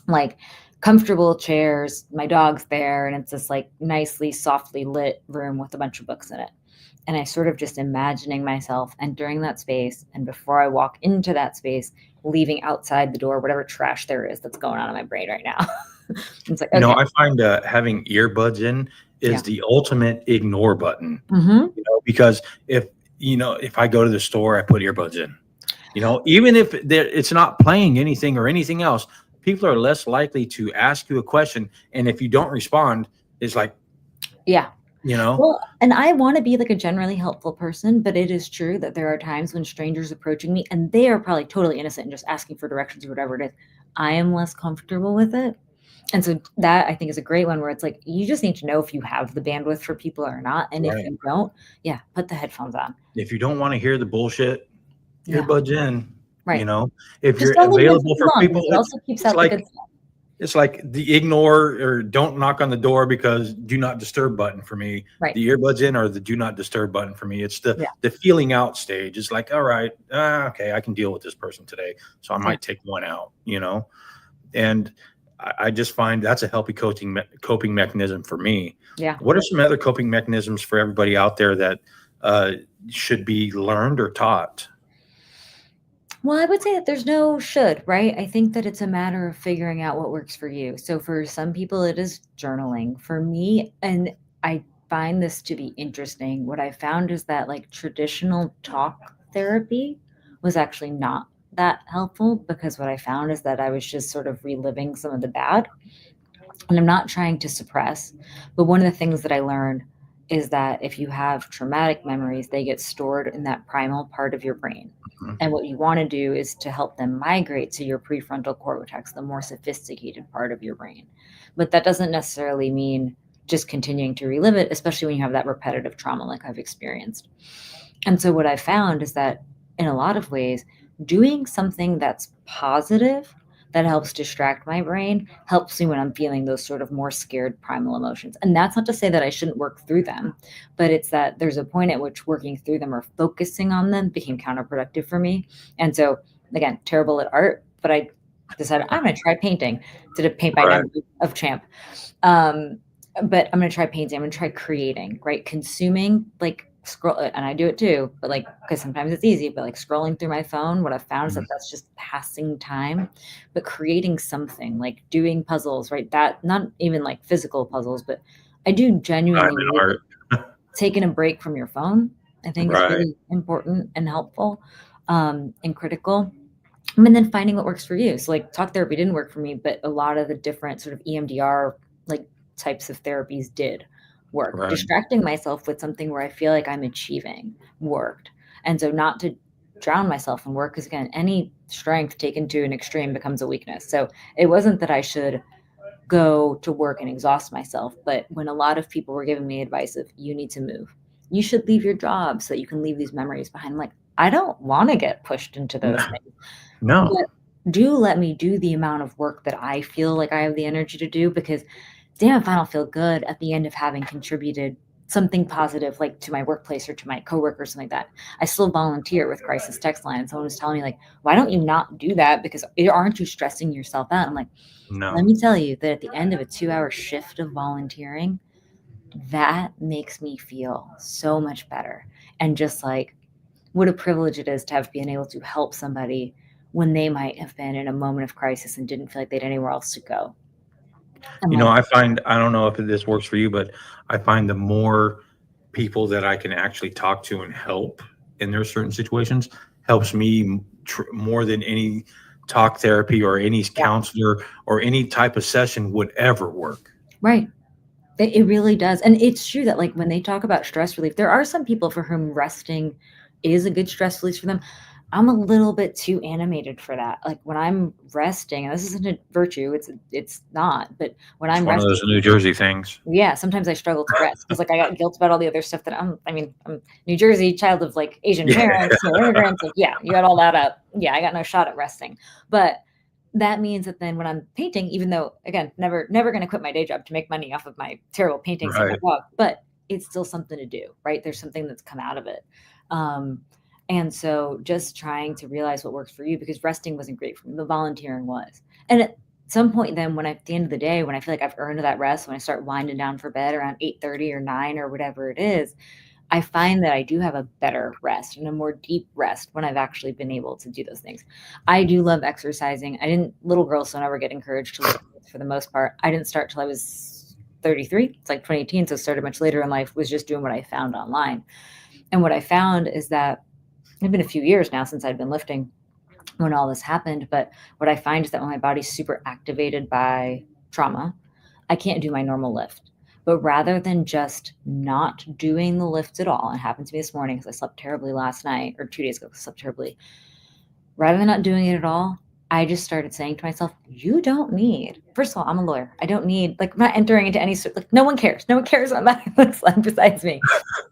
like comfortable chairs, my dog's there, and it's this like nicely, softly lit room with a bunch of books in it. And I sort of just imagining myself entering that space, and before I walk into that space, leaving outside the door whatever trash there is that's going on in my brain right now. It's like, okay, I find having earbuds in is yeah. the ultimate ignore button. Hmm. Because if I go to the store, I put earbuds in. Even if it's not playing anything or anything else, people are less likely to ask you a question. And if you don't respond, it's like, Yeah. you know, Well, and I want to be like a generally helpful person, but it is true that there are times when strangers approaching me and they are probably totally innocent and just asking for directions or whatever it is. I am less comfortable with it. And so that I think is a great one where it's like you just need to know if you have the bandwidth for people or not. And if right. you don't, yeah, put the headphones on. If you don't want to hear the bullshit, Yeah, earbuds in. You right. know, if Just you're don't leave them in for available too for long people, because it also keeps it's out the like good stuff. it's like the ignore or don't knock on the door because do not disturb button for me. Right. The earbuds in or the do not disturb button for me. It's the Yeah. the feeling out stage. It's like, all right, okay, I can deal with this person today, so I Yeah. might take one out. And I just find that's a healthy coping mechanism for me. Yeah. What are some other coping mechanisms for everybody out there that uh, should be learned or taught? Well, I would say that there's no should, right? I think that it's a matter of figuring out what works for you. So for some people, it is journaling. For me, and I find this to be interesting, what I found is that like traditional talk therapy was actually not that helpful because what I found is that I was just sort of reliving some of the bad. And I'm not trying to suppress, but one of the things that I learned is that if you have traumatic memories, they get stored in that primal part of your brain. Mhm. And what you want to do is to help them migrate to your prefrontal cortex, the more sophisticated part of your brain. But that doesn't necessarily mean just continuing to relive it, especially when you have that repetitive trauma like I've experienced. And so what I found is that in a lot of ways, doing something that's positive that helps distract my brain helps me when I'm feeling those sort of more scared primal emotions. And that's not to say that I shouldn't work through them, but it's that there's a point at which working through them or focusing on them became counterproductive for me. And so again, terrible at art, but I decided I'm going to try painting. Did a paint by Right, number of champ. Um, but I'm gonna try painting. I'm gonna try creating, right? Consuming, like scroll, and I do it too, but like because sometimes it's easy. But like scrolling through my phone, what I've found is that mhm. that's just passing time. But creating something, like doing puzzles, right? That not even like physical puzzles, but I do Time genuinely and believe that art. taking a break from your phone, I think, is Right, really important and helpful, and critical. And then finding what works for you. So like talk therapy didn't work for me, but a lot of the different sort of EMDR like types of therapies did work. right, Distracting myself with something where I feel like I'm achieving worked. And so not to drown myself in work because again, any strength taken to an extreme becomes a weakness. So it wasn't that I should go to work and exhaust myself, but when a lot of people were giving me advice of you need to move, you should leave your job so that you can leave these memories behind. I'm like, I don't want to get pushed into those no, things, no, but do let me do the amount of work that I feel like I have the energy to do because damn if I don't feel good at the end of having contributed something positive like to my workplace or to my coworkers, something like that. I still volunteer with crisis text line. Someone was telling me like, why don't you not do that? Because aren't you stressing yourself out? I'm like, let no. me tell you that at the end of a 2 hour shift of volunteering, that makes me feel so much better. And just like what a privilege it is to have been able to help somebody when they might have been in a moment of crisis and didn't feel like they had anywhere else to go. I'm like, I don't know if this works for you, but I find the more people that I can actually talk to and help in their certain situations helps me more than any talk therapy or any yeah, counselor or any type of session would ever work. right. It really does. And it's true that like when they talk about stress relief, there are some people for whom resting is a good stress release for them. I'm a little bit too animated for that. Like when I'm resting, and this isn't a virtue, it's not, but when It's I'm one of resting, those New Jersey things. yeah, sometimes I struggle to rest because like I got guilt about all the other stuff that I'm New Jersey, child of like Asian Yeah. parents, so immigrants, like yeah, you got all that up. Yeah, I got no shot at resting. But that means that then when I'm painting, even though again, never gonna quit my day job to make money off of my terrible paintings of my Right. dog, but it's still something to do, right? There's something that's come out of it. Um, and so just trying to realize what works for you because resting wasn't great for me. The volunteering was. And some point then when at the end of the day, when I feel like I've earned that rest, when I start winding down for bed around 8:30 or 9 or whatever it is, I find that I do have a better rest and a more deep rest when I've actually been able to do those things. I do love exercising. I didn't little girls don't ever get encouraged to lift weights for the most part. I didn't start till I was 33. It's like 2018, so started much later in life, was just doing what I found online. And what I found is that it's been a few years now since I'd been lifting when all this happened, but what I find is that when my body's super activated by trauma, I can't do my normal lift. But rather than just not doing the lift at all, it happened to me this morning because I slept terribly last night or 2 days ago, 'cause I slept terribly. Rather than not doing it at all, I just started saying to myself, you don't need, first of all, I'm a lawyer. I don't need, like, I'm not entering into any, like, no one cares. No one cares what my body looks like besides me.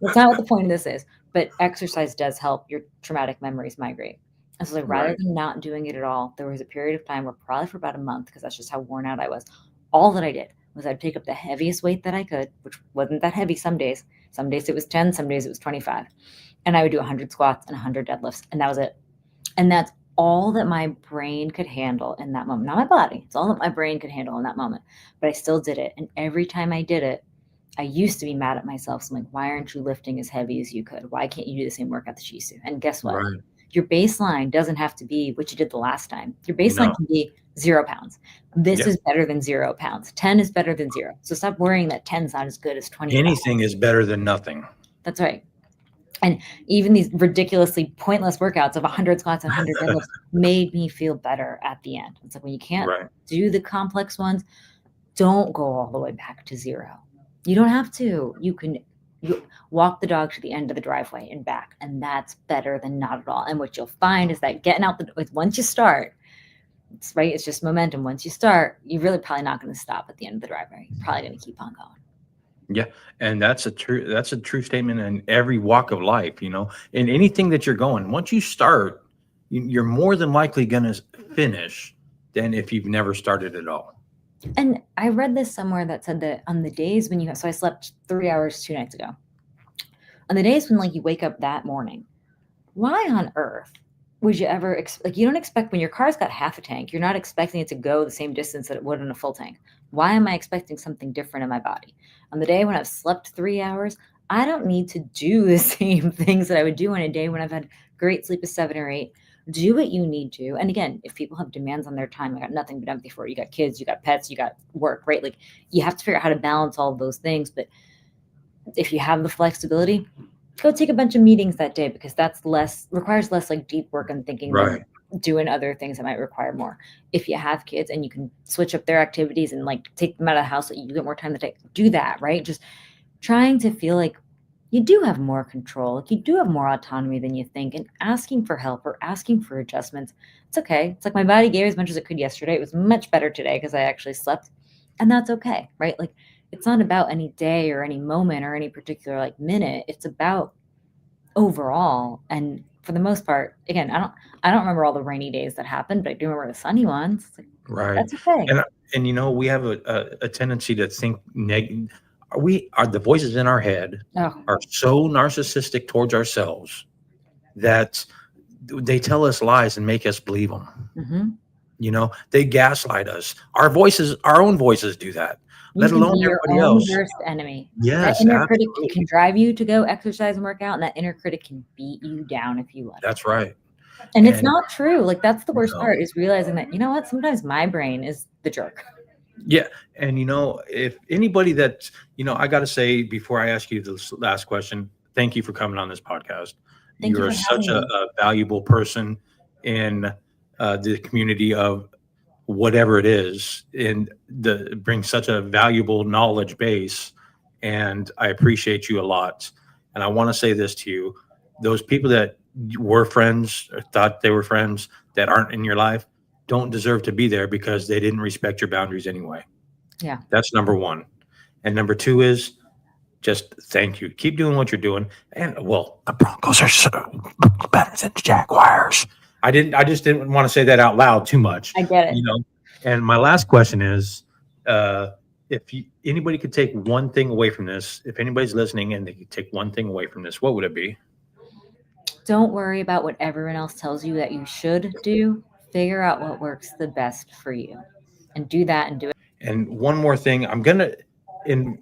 That's not what the point of this is. But exercise does help your traumatic memories migrate. And so, like, rather Right. than not doing it at all, there was a period of time where probably for about a month, because that's just how worn out I was, all that I did was I'd pick up the heaviest weight that I could, which wasn't that heavy some days. Some days it was 10, some days it was 25. And I would do 100 squats and 100 deadlifts, and that was it. And that's all that my brain could handle in that moment. Not my body. It's all that my brain could handle in that moment. But I still did it. And every time I did it, I used to be mad at myself. So I'm like, why aren't you lifting as heavy as you could? Why can't you do the same workout that you used to? And guess what? Right. Your baseline doesn't have to be what you did the last time. Your baseline No. can be 0 pounds. This Yeah. is better than 0 pounds. 10 is better than zero. So stop worrying that 10 is not as good as 25. Anything is better than nothing. That's right. And even these ridiculously pointless workouts of 100 squats and 100 deadlifts made me feel better at the end. It's like when you can't Right. do the complex ones, don't go all the way back to zero. You don't have to. You walk the dog to the end of the driveway and back, and that's better than not at all. And what you'll find is that getting out once you start, it's right. It's just momentum. Once you start, you're really probably not going to stop at the end of the driveway. You're probably going to keep on going. Yeah, and that's a true statement in every walk of life, in anything that you're going. Once you start, you're more than likely going to finish than if you've never started at all. And I read this somewhere that said that on the days when so I slept 3 hours 2 nights ago. On the days when, like, you wake up that morning, why on earth would you ever you don't expect, when your car's got half a tank, you're not expecting it to go the same distance that it would in a full tank. Why am I expecting something different in my body? On the day when I've slept 3 hours, I don't need to do the same things that I would do on a day when I've had great sleep of 7 or 8. Do what you need to. And again, if people have demands on their time, I got nothing but empathy for it. You got kids, you got pets, you got work, right? Like, you have to figure out how to balance all of those things. But if you have the flexibility, go take a bunch of meetings that day, because that's requires less, like, deep work and thinking than Right. doing other things that might require more. If you have kids and you can switch up their activities and, like, take them out of the house so you get more time to do that, right? Just trying to feel like you do have more control, like you do have more autonomy than you think, and asking for help or asking for adjustments. It's okay. It's like my body gave as much as it could yesterday. It was much better today because I actually slept, and that's okay, right? Like, it's not about any day or any moment or any particular, like, minute. It's about overall. And for the most part, again, I don't remember all the rainy days that happened, but I do remember the sunny ones. It's like, Right. that's okay. And we have a tendency to think negative. We are the voices in our head Oh, are so narcissistic towards ourselves that they tell us lies and make us believe them. hmm They gaslight us. Our own voices do that, you let can alone be your everybody own else. worst enemy. That Yes, inner critic absolutely. can drive you to go exercise and work out, and that inner critic can beat you down if you let it. That's right. And it's And not true. Like, that's the worst no, part, is realizing that, you know what, sometimes my brain is the jerk. yeah. And if anybody I got to say before I ask you this last question, thank you for coming on this podcast. Thank You you are for such having me. a valuable person in the community of whatever it is, and bring such a valuable knowledge base. And I appreciate you a lot. And I want to say this to you: those people that were friends or thought they were friends that aren't in your life don't deserve to be there because they didn't respect your boundaries anyway. Yeah. That's number one. And number two is just thank you. Keep doing what you're doing. And well, the Broncos are so better than the Jaguars. I just didn't want to say that out loud too much, I get it. you know. And my last question is, uh, anybody could take one thing away from this, if anybody's listening and they could take one thing away from this, what would it be? Don't worry about what everyone else tells you that you should do. Figure out what works the best for you. and do that and do it. And one more thing, I'm gonna in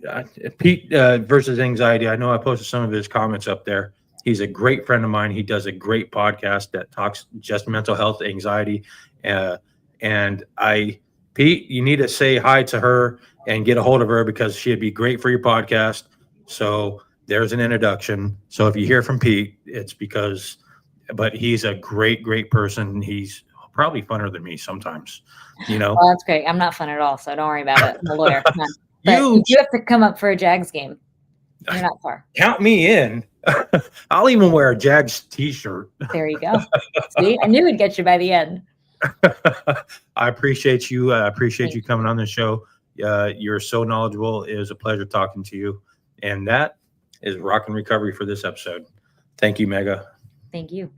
Pete versus anxiety. I know I posted some of his comments up there. He's a great friend of mine. He does a great podcast that talks just mental health, anxiety, and Pete, you need to say hi to her and get a hold of her because she'd be great for your podcast. So there's an introduction. So if you hear from Pete, it's because, but he's a great, great person. He's probably funner than me sometimes, you know. Well, that's great. I'm not fun at all, so don't worry about it. I'm a lawyer. But you have to come up for a Jags game. You're not far. Count me in. I'll even wear a Jags t-shirt. There you go. See, I knew it'd get you by the end. I appreciate you. I appreciate you coming on the show. You're so knowledgeable. It was a pleasure talking to you. And that is Rock and Recovery for this episode. Thank you, Megha. Thank you.